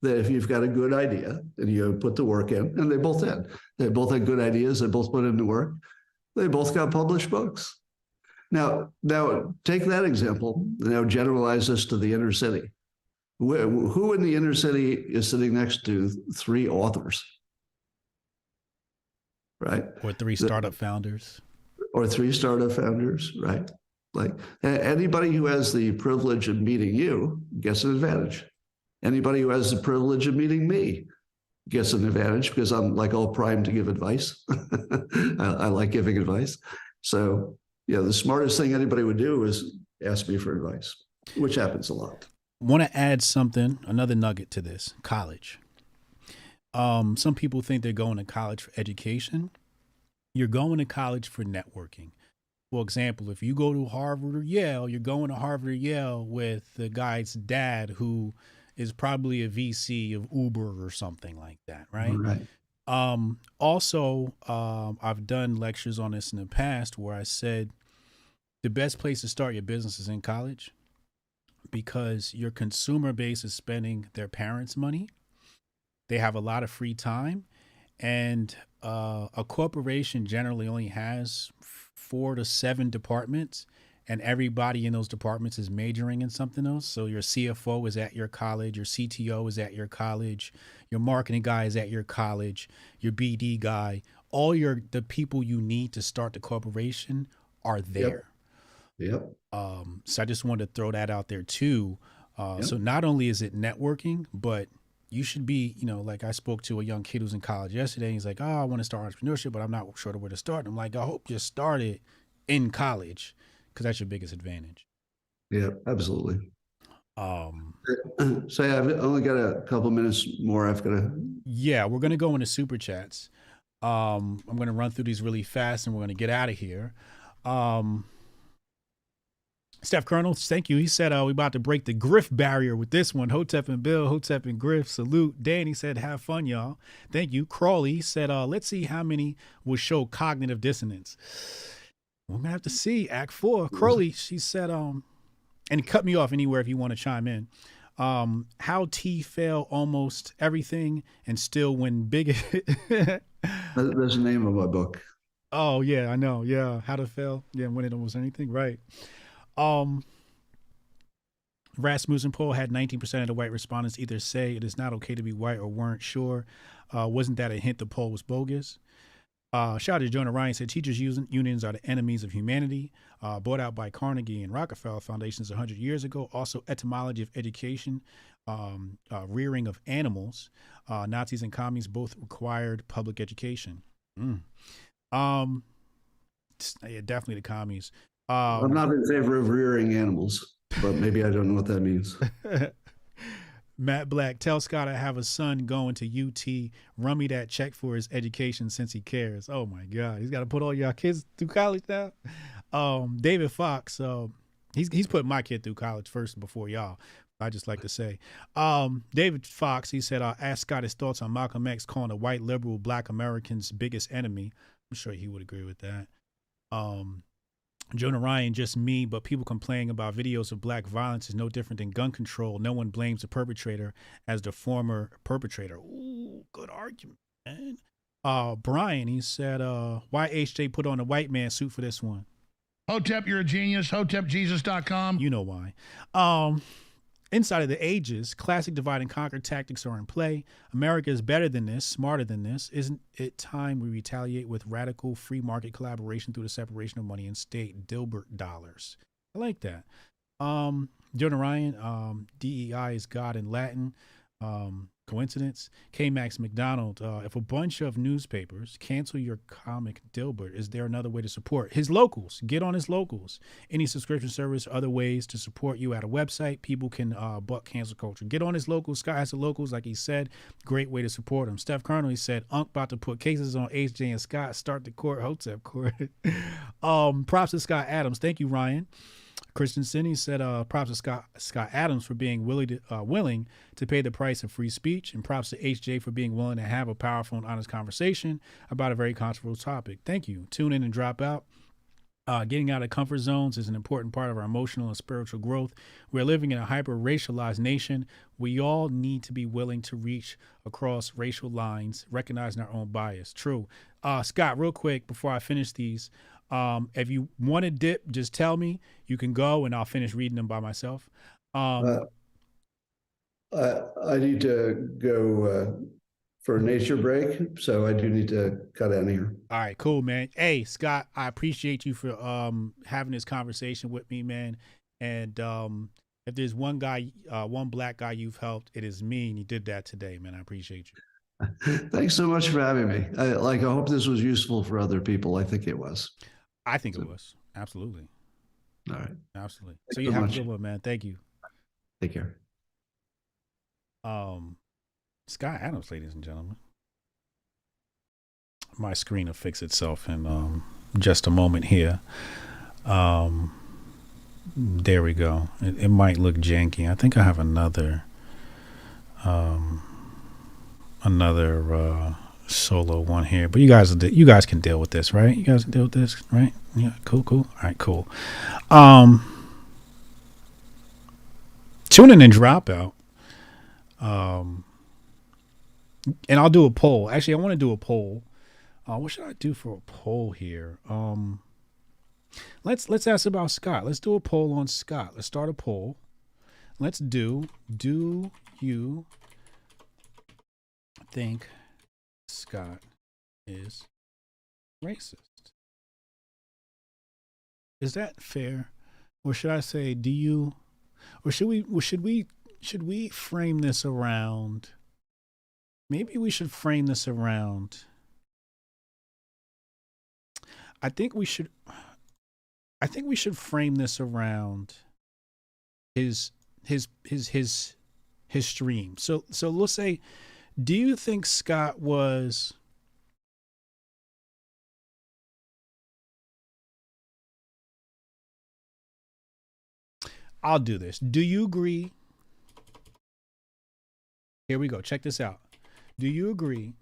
that if you've got a good idea and you put the work in, and they both did. They both had good ideas. They both put in the work. They both got published books. Now take that example. Now generalize this to the inner city. Who in the inner city is sitting next to 3 authors? Right? Or 3 startup founders. Or 3 startup founders, right? Like anybody who has the privilege of meeting you gets an advantage. Anybody who has the privilege of meeting me gets an advantage because I'm like all primed to give advice. I like giving advice. So yeah, the smartest thing anybody would do is ask me for advice, which happens a lot. Want to add something, another nugget to this, college. Some people think they're going to college for education. You're going to college for networking. For example, if you go to Harvard or Yale, you're going to Harvard or Yale with the guy's dad who is probably a VC of Uber or something like that, right? Right. Also, I've done lectures on this in the past where I said the best place to start your business is in college. because your consumer base is spending their parents' money. They have a lot of free time, and a corporation generally only has 4 to 7 departments, and everybody in those departments is majoring in something else. So your CFO is at your college, your CTO is at your college, your marketing guy is at your college, your BD guy, all the people you need to start the corporation are there. Yep. So I just wanted to throw that out there too. So not only is it networking, but you should be, like I spoke to a young kid who's in college yesterday. He's like, I want to start entrepreneurship, but I'm not sure where to start. And I'm like, I hope you start it in college, because that's your biggest advantage. Yeah, absolutely. So I've only got a couple minutes more. Yeah, we're going to go into super chats. I'm going to run through these really fast, and we're going to get out of here. Steph Colonel, thank you. He said, we about to break the grift barrier with this one. Hotep and Bill, Hotep and Griff, salute. Danny said, have fun, y'all. Thank you. Crawley said, let's see how many will show cognitive dissonance. We're going to have to see. Act 4. Crowley, she said, and cut me off anywhere if you want to chime in. How T fail almost everything and still win big. That's the name of my book. Oh, yeah, I know. Yeah. How to fail. Yeah. Win it almost anything. Right. Rasmussen poll had 19% of the white respondents either say it is not okay to be white or weren't sure. Wasn't that a hint the poll was bogus? Shout out to Jonah Ryan, said teachers unions are the enemies of humanity, bought out by Carnegie and Rockefeller Foundations 100 years ago. Also, etymology of education, rearing of animals. Nazis and commies both required public education. Yeah, definitely the commies. I'm not in favor of rearing animals, but maybe I don't know what that means. Matt Black, tell Scott I have a son going to UT. Run me that check for his education since he cares. Oh my God, he's got to put all y'all kids through college now. David Fox, he's putting my kid through college first before y'all. I just like to say, David Fox, he said, ask Scott his thoughts on Malcolm X calling the white liberal Black Americans' biggest enemy. I'm sure he would agree with that. Jonah Ryan, just me, but people complaining about videos of black violence is no different than gun control. No one blames the perpetrator as the former perpetrator. Ooh, good argument, man. Brian, he said, why HJ put on a white man suit for this one? Hotep, you're a genius. HotepJesus.com. You know why. Inside of the ages, classic divide and conquer tactics are in play. America is better than this, smarter than this. Isn't it time we retaliate with radical free market collaboration through the separation of money and state? Dilbert dollars. I like that. Jonah Ryan, DEI is God in Latin. Coincidence? K-Max McDonald, if a bunch of newspapers cancel your comic Dilbert, is there another way to support his locals? Get on his locals. Any subscription service, other ways to support you at a website. People can buck cancel culture. Get on his locals. Scott has the locals, like he said. Great way to support him. Steph Colonel, he said, Unc about to put cases on HJ and Scott. Start the court. Hotep court. Props to Scott Adams. Thank you, Ryan. Christensen, he said, props to Scott Adams for being willing to pay the price of free speech, and props to HJ for being willing to have a powerful and honest conversation about a very controversial topic. Thank you. Tune in and drop out. Getting out of comfort zones is an important part of our emotional and spiritual growth. We're living in a hyper-racialized nation. We all need to be willing to reach across racial lines, recognizing our own bias. True. Scott, real quick, before I finish these, if you want to dip, just tell me. You can go, and I'll finish reading them by myself. I need to go for a nature break, so I do need to cut out here. All right, cool, man. Hey, Scott, I appreciate you for having this conversation with me, man. And if there's one black guy you've helped, it is me, and you did that today, man. I appreciate you. Thanks so much for having me. I hope this was useful for other people. I think it was. I think it was. Absolutely. All right. Absolutely. So you have a good one, man. Thank you. Take care. Scott Adams, ladies and gentlemen. My screen will fix itself in just a moment here. There we go. It might look janky. I think I have another solo one here, but you guys can deal with this, right? You guys can deal with this, right? Yeah, cool. All right, cool. Tune in and drop out. And I'll do a poll. Actually, I want to do a poll. What should I do for a poll here? Let's ask about Scott. Let's do a poll on Scott. Let's start a poll. Let's do you think Scott is racist? Is that fair? Or should I say, do you, or should we frame this around, maybe we should frame this around, I think we should frame this around his stream. So let's say, do you think Scott was, I'll do this. Do you agree? Here we go. Check this out. Do you agree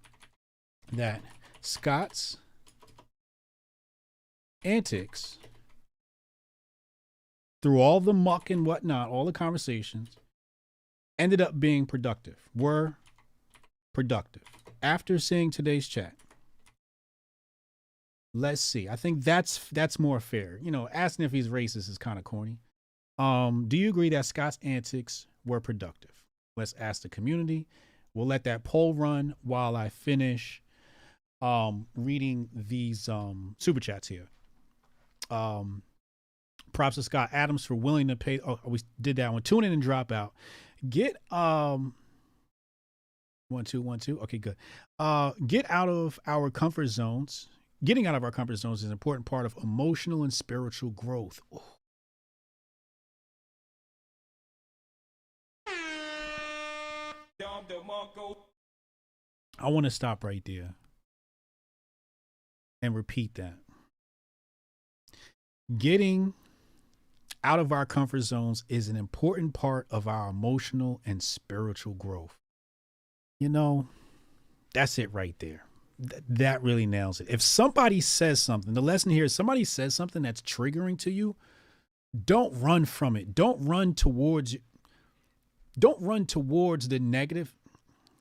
that Scott's antics through all the muck and whatnot, all the conversations, ended up being productive, were productive? After seeing today's chat, let's see. I think that's more fair. You know, asking if he's racist is kind of corny. Do you agree that Scott's antics were productive? Let's ask the community. We'll let that poll run while I finish reading these super chats here. Props to Scott Adams for willing to pay. Oh, we did that one. Tune in and drop out. Get 1 2 1 2. Okay, good. Get out of our comfort zones. Getting out of our comfort zones is an important part of emotional and spiritual growth. Ooh. I want to stop right there and repeat that. Getting out of our comfort zones is an important part of our emotional and spiritual growth. You know, that's it right there. That really nails it. If somebody says something, the lesson here is somebody says something that's triggering to you, don't run from it. Don't run towards the negative.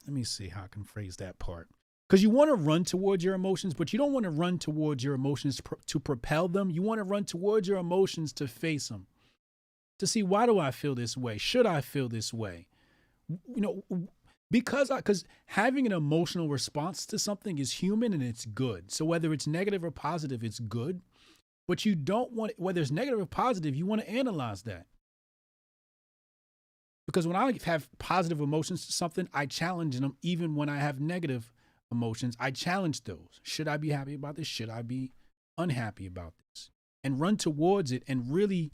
Let me see how I can phrase that part. Because you want to run towards your emotions, but you don't want to run towards your emotions to propel them. You want to run towards your emotions to face them. To see, why do I feel this way? Should I feel this way? You know, because having an emotional response to something is human and it's good. So whether it's negative or positive, it's good. But you don't want, whether it's negative or positive, you want to analyze that. Because when I have positive emotions to something, I challenge them. Even when I have negative emotions, I challenge those. Should I be happy about this? Should I be unhappy about this? And run towards it and really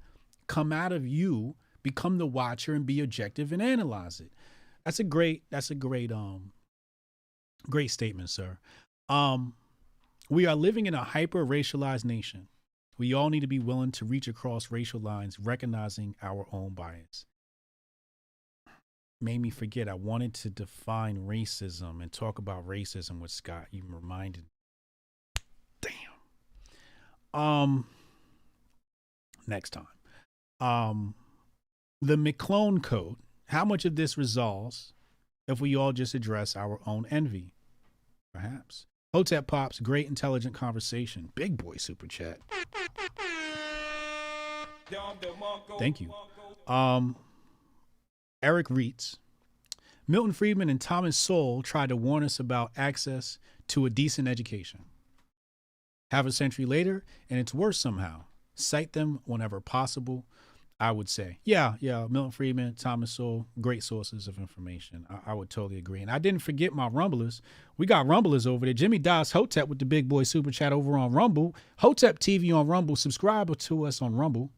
come out of you, become the watcher and be objective and analyze it. That's a great statement, sir. We are living in a hyper-racialized nation. We all need to be willing to reach across racial lines, recognizing our own bias. Made me forget I wanted to define racism and talk about racism with Scott. You reminded me. Damn. Next time. The McClone Code. How much of this resolves if we all just address our own envy? Perhaps. Hotep Pops, great intelligent conversation. Big boy super chat. Thank you. Eric Reitz. Milton Friedman and Thomas Sowell tried to warn us about access to a decent education. Half a century later, and it's worse somehow. Cite them whenever possible, I would say. Yeah, Milton Friedman, Thomas Sowell, great sources of information. I would totally agree. And I didn't forget my Rumblers. We got Rumblers over there. Jimmy Das Hotep with the big boy super chat over on Rumble. Hotep TV on Rumble. Subscribe to us on Rumble.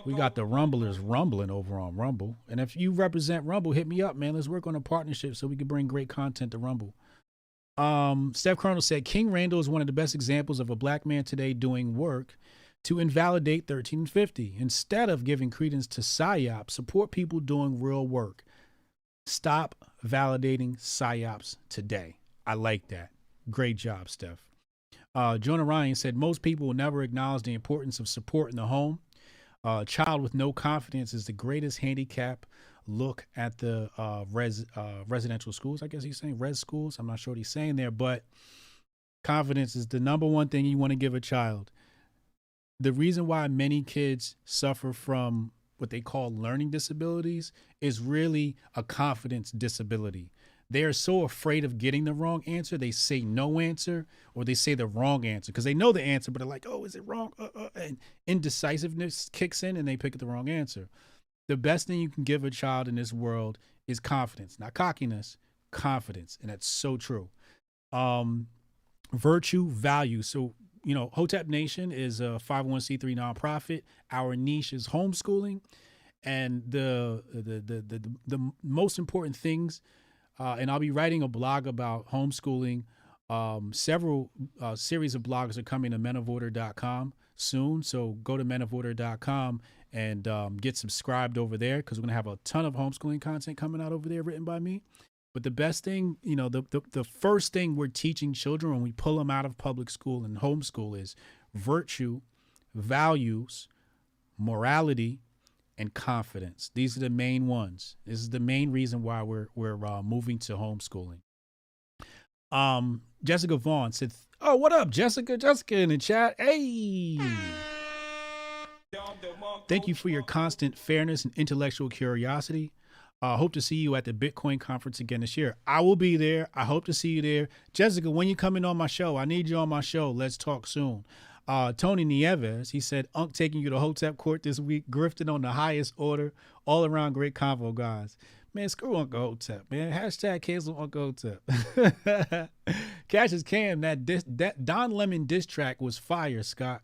We got the Rumblers rumbling over on Rumble. And if you represent Rumble, hit me up, man. Let's work on a partnership so we can bring great content to Rumble. Steph Colonel said, King Randall is one of the best examples of a black man today doing work to invalidate 1350. Instead of giving credence to PSYOPs, support people doing real work. Stop validating PSYOPs today. I like that. Great job, Steph. Jonah Ryan said, most people will never acknowledge the importance of support in the home. Child with no confidence is the greatest handicap. Look at the residential schools. I guess he's saying res schools. I'm not sure what he's saying there, but confidence is the number one thing you want to give a child. The reason why many kids suffer from what they call learning disabilities is really a confidence disability. They are so afraid of getting the wrong answer. They say no answer, or they say the wrong answer because they know the answer, but they're like, oh, is it wrong? And indecisiveness kicks in and they pick the wrong answer. The best thing you can give a child in this world is confidence, not cockiness, confidence. And that's so true. Virtue, value. So, you know, Hotep Nation is a 501c3 nonprofit. Our niche is homeschooling. And the most important things, and I'll be writing a blog about homeschooling. Several series of blogs are coming to menoforder.com soon. So go to menoforder.com and get subscribed over there, because we're going to have a ton of homeschooling content coming out over there written by me. But the best thing, you know, the first thing we're teaching children when we pull them out of public school and homeschool is virtue, values, morality, and confidence. These are the main ones. This is the main reason why we're moving to homeschooling. Jessica Vaughn said, "Oh, what up, Jessica? Jessica in the chat. Hey, thank you for your constant fairness and intellectual curiosity. Hope to see you at the Bitcoin conference again this year." I will be there. I hope to see you there. Jessica, when you coming on my show? I need you on my show. Let's talk soon. Tony Nieves, he said, Unc taking you to Hotep Court this week, grifting on the highest order, all around great convo, guys. Man, screw Uncle Hotep, man. Hashtag cancel Uncle Hotep. Cassius Cam, that Don Lemon diss track was fire, Scott.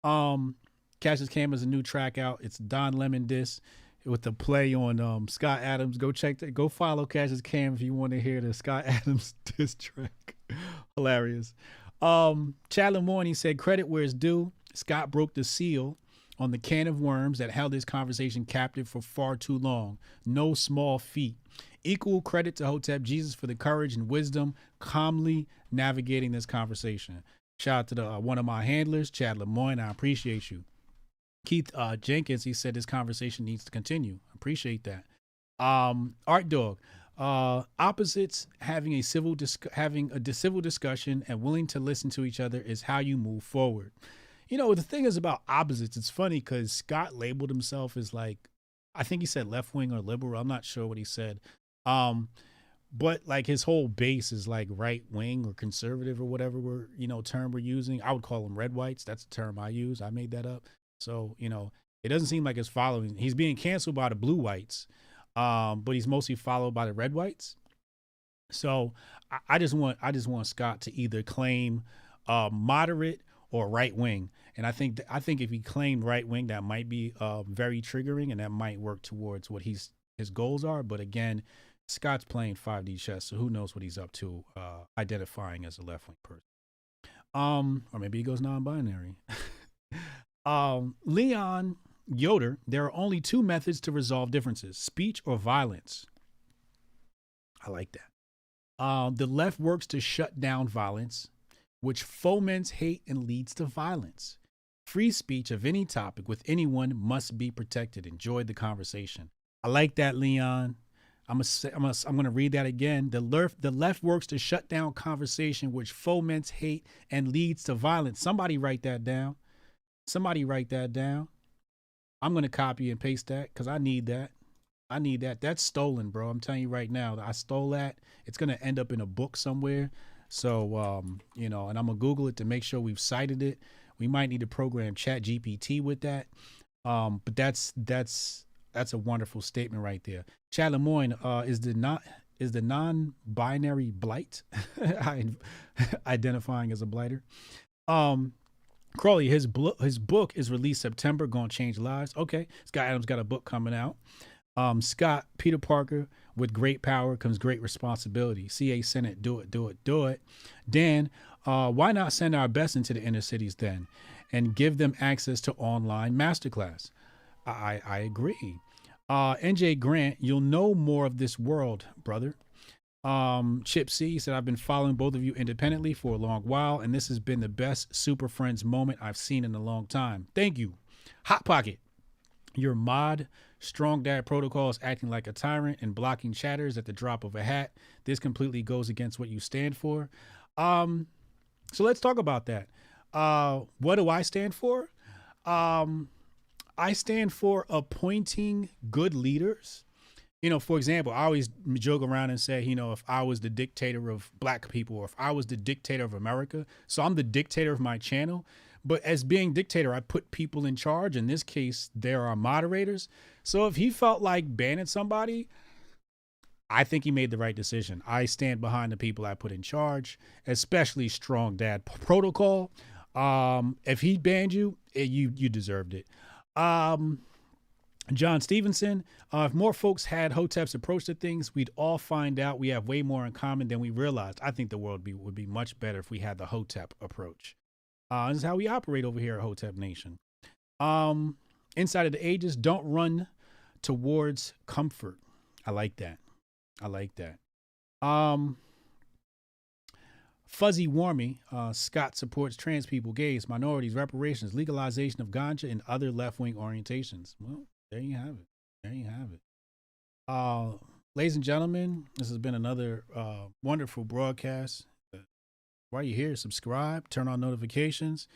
Cassius Cam is a new track out. It's Don Lemon diss with the play on Scott Adams. Go check that. Go follow Cassius Cam if you want to hear the Scott Adams diss track. Hilarious. Chad Lamorne, he said, credit where it's due. Scott broke the seal on the can of worms that held this conversation captive for far too long. No small feat. Equal credit to Hotep Jesus for the courage and wisdom calmly navigating this conversation. Shout out to the one of my handlers, Chad Lemoyne. I appreciate you. Keith Jenkins, he said this conversation needs to continue. Appreciate that. Art Dog, opposites having a civil discussion and willing to listen to each other is how you move forward. You know, the thing is about opposites, it's funny because Scott labeled himself as like, I think he said left wing or liberal. I'm not sure what he said. But like his whole base is like right wing or conservative or whatever term we're using. I would call them red whites. That's the term I use. I made that up. So, you know, it doesn't seem like it's following. He's being canceled by the blue whites, but he's mostly followed by the red whites. So I just want Scott to either claim moderate or right wing. And I think if he claimed right wing, that might be very triggering, and that might work towards what his goals are. But again, Scott's playing 5D chess, so who knows what he's up to, identifying as a left wing person. Or maybe he goes non-binary. Leon Yoder, there are only two methods to resolve differences: speech or violence. I like that. The left works to shut down violence, which foments hate and leads to violence. Free speech of any topic with anyone must be protected. Enjoy the conversation. I like that, Leon. I'm gonna read that again. The left works to shut down conversation, which foments hate and leads to violence. Somebody write that down. I'm gonna copy and paste that because I need that. That's stolen, bro. I'm telling you right now. I stole that. It's gonna end up in a book somewhere. So, and I'm gonna Google it to make sure we've cited it. We might need to program ChatGPT with that. But that's a wonderful statement right there. Chad Lemoyne, is the non-binary blight identifying as a blighter? Crowley, his book is released September, gonna change lives. Okay, Scott Adams got a book coming out. Scott, Peter Parker, with great power comes great responsibility. CA Senate, do it. Dan, why not send our best into the inner cities then and give them access to online masterclass? I agree. NJ Grant, you'll know more of this world, brother. Chip C said, I've been following both of you independently for a long while, and this has been the best Super Friends moment I've seen in a long time. Thank you. Hot Pocket. Your mod strong dad protocol is acting like a tyrant and blocking chatters at the drop of a hat. This completely goes against what you stand for. So let's talk about that. What do I stand for? I stand for appointing good leaders. You know, for example, I always joke around and say, you know, if I was the dictator of black people, or if I was the dictator of America, so I'm the dictator of my channel. But as being dictator, I put people in charge. In this case, there are moderators. So if he felt like banning somebody, I think he made the right decision. I stand behind the people I put in charge, especially strong dad protocol. If he banned you, you deserved it. John Stevenson, if more folks had Hotep's approach to things, we'd all find out we have way more in common than we realized. I think the world would be much better if we had the Hotep approach. This is how we operate over here at Hotep Nation. Inside of the ages, don't run towards comfort. I like that. Fuzzy Warmy, Scott supports trans people, gays, minorities, reparations, legalization of ganja, and other left-wing orientations. Well, there you have it. Ladies and gentlemen, this has been another wonderful broadcast. While you're here, subscribe, turn on notifications.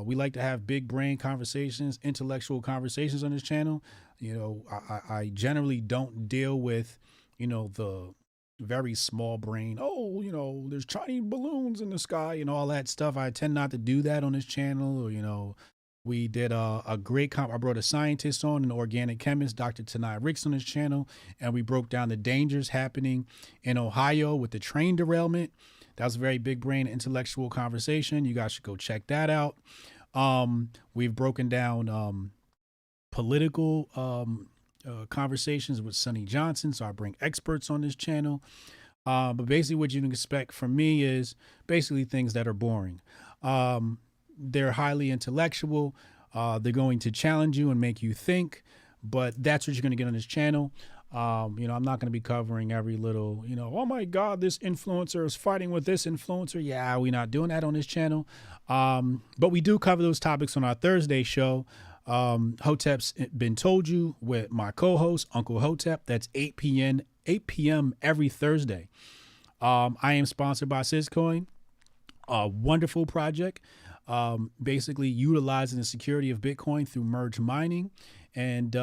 We like to have big brain conversations, intellectual conversations on this channel. You know, I generally don't deal with, you know, the very small brain. Oh, you know, there's Chinese balloons in the sky and all that stuff. I tend not to do that on this channel. Or, you know, we did a great I brought a scientist on, an organic chemist, Dr. Tanai Ricks, on this channel, and we broke down the dangers happening in Ohio with the train derailment. That was a very big brain intellectual conversation. You guys should go check that out. We've broken down political conversations with Sonny Johnson, so I bring experts on this channel. But basically what you can expect from me is basically things that are boring. They're highly intellectual. They're going to challenge you and make you think, but that's what you're going to get on this channel. You know, I'm not going to be covering every little, you know, oh my God, this influencer is fighting with this influencer. Yeah, we're not doing that on this channel. But we do cover those topics on our Thursday show. Hotep's Been Told You with my co-host, Uncle Hotep. That's 8 p.m. every Thursday. I am sponsored by Syscoin, a wonderful project, basically utilizing the security of Bitcoin through merge mining and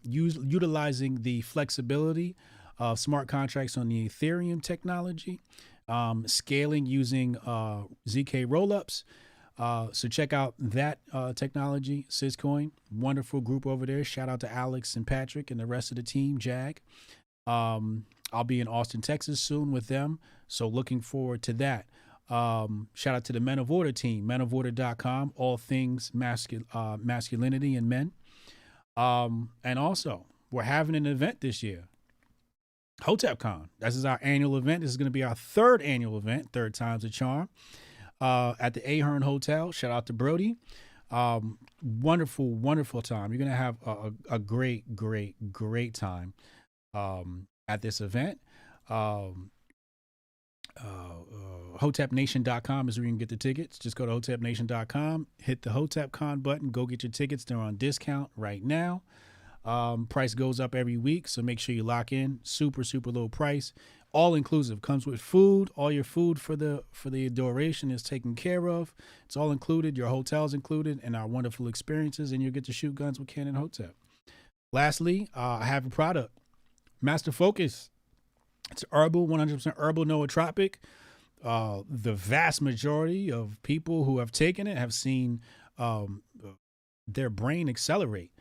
utilizing the flexibility of smart contracts on the Ethereum technology, scaling using ZK rollups. So check out that technology, Syscoin. Wonderful group over there. Shout out to Alex and Patrick and the rest of the team, Jag. I'll be in Austin, Texas soon with them, so looking forward to that. Shout out to the Men of Order team, menoforder.com, all things masculinity and men. And also, we're having an event this year, Hotep Con. This is our annual event. This is going to be our third annual event, third time's a charm, at the Ahern Hotel. Shout out to Brody. Wonderful, wonderful time. You're going to have a great, great, great time at this event. HotepNation.com is where you can get the tickets. Just go to HotepNation.com, hit the Hotep Con button, go get your tickets. They're on discount right now. Price goes up every week, so make sure you lock in. Super, super low price. All inclusive. Comes with food. All your food for the duration is taken care of. It's all included. Your hotel's included, and our wonderful experiences, and you'll get to shoot guns with Ken and Hotep. Lastly, I have a product, Master Focus. It's herbal, 100% herbal, nootropic. The vast majority of people who have taken it have seen their brain accelerate.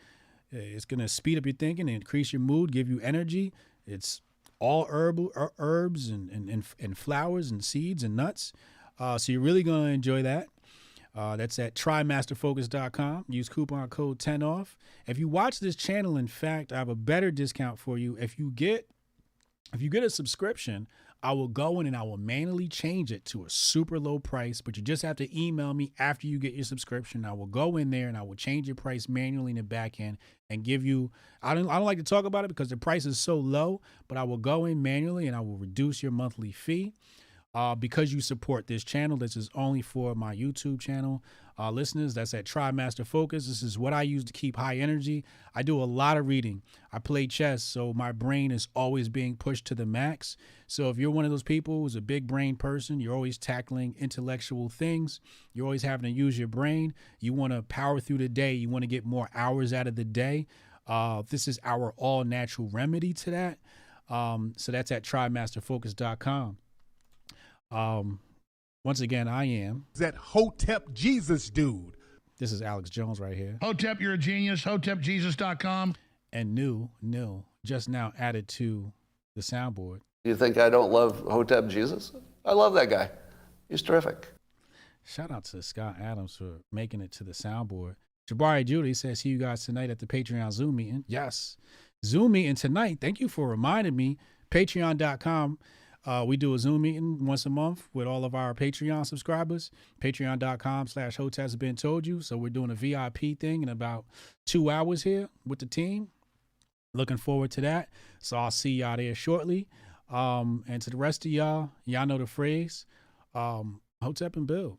It's going to speed up your thinking, increase your mood, give you energy. It's all herbs and flowers and seeds and nuts. So you're really going to enjoy that. That's at trymasterfocus.com. Use coupon code 10OFF. If you watch this channel, in fact, I have a better discount for you. If you get a subscription, I will go in and I will manually change it to a super low price, but you just have to email me after you get your subscription. I will go in there and I will change your price manually in the back end and give you, I don't like to talk about it because the price is so low, but I will go in manually and I will reduce your monthly fee. because you support this channel. This is only for my YouTube channel listeners. That's at TriMaster Focus. This is what I use to keep high energy. I do a lot of reading. I play chess, so my brain is always being pushed to the max. So if you're one of those people who's a big brain person, you're always tackling intellectual things, you're always having to use your brain, you want to power through the day, you want to get more hours out of the day, this is our all-natural remedy to that. So that's at TriMasterFocus.com. Once again, I am that Hotep Jesus dude. This is Alex Jones right here. Hotep, you're a genius. HotepJesus.com. And new, just now added to the soundboard. You think I don't love Hotep Jesus? I love that guy. He's terrific. Shout out to Scott Adams for making it to the soundboard. Jabari Judy says, see you guys tonight at the Patreon Zoom meeting. Yes. Zoom meeting tonight. Thank you for reminding me. Patreon.com. We do a Zoom meeting once a month with all of our Patreon subscribers. Patreon.com/Hotep's Been Told You. So we're doing a VIP thing in about 2 hours here with the team. Looking forward to that. So I'll see y'all there shortly. And to the rest of y'all know the phrase, Hotep and Bill.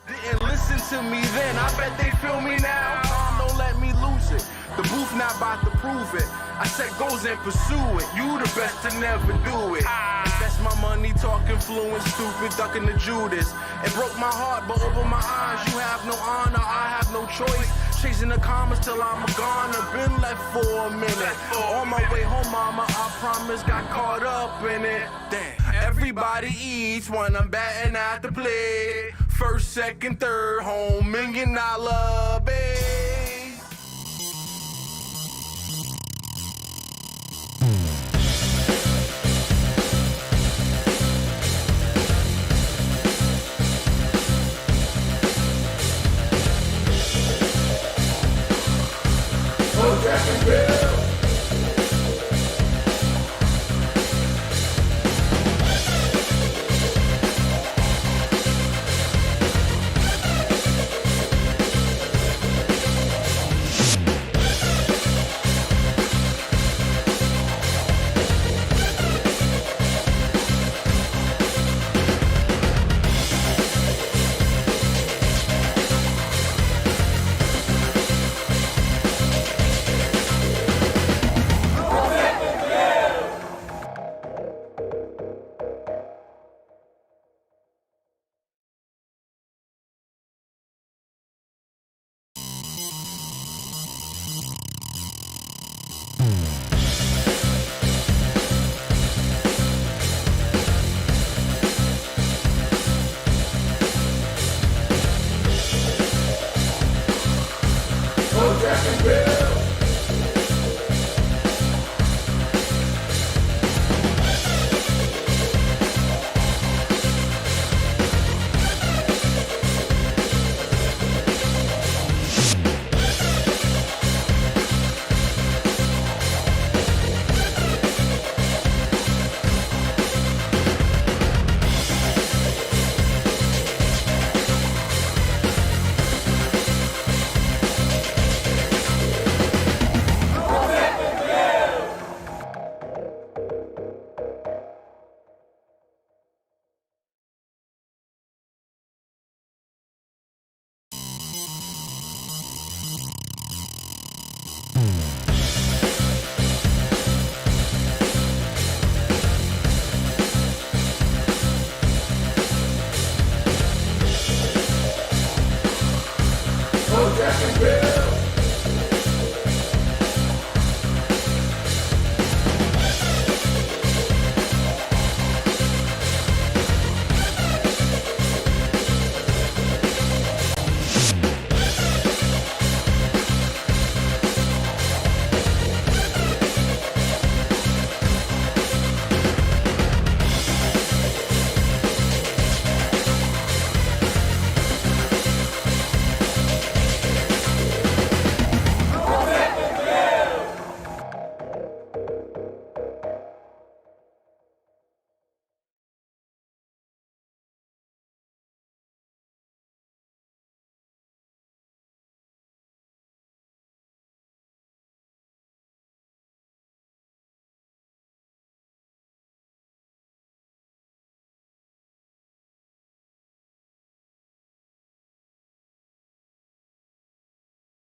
Didn't listen to me then, I bet they feel me now. Tom, don't let me lose it. The booth not about to prove it. I set goals and pursue it. You the best to never do it. Invest my money, talking fluent, stupid, ducking the Judas. It broke my heart, but over my eyes, you have no honor, I have no choice. Chasing the commas till I'm gone. I've been left for a minute. On my way home, mama, I promise, got caught up in it. Damn. Everybody eats when I'm batting at the plate. First, second, third, home, $1 million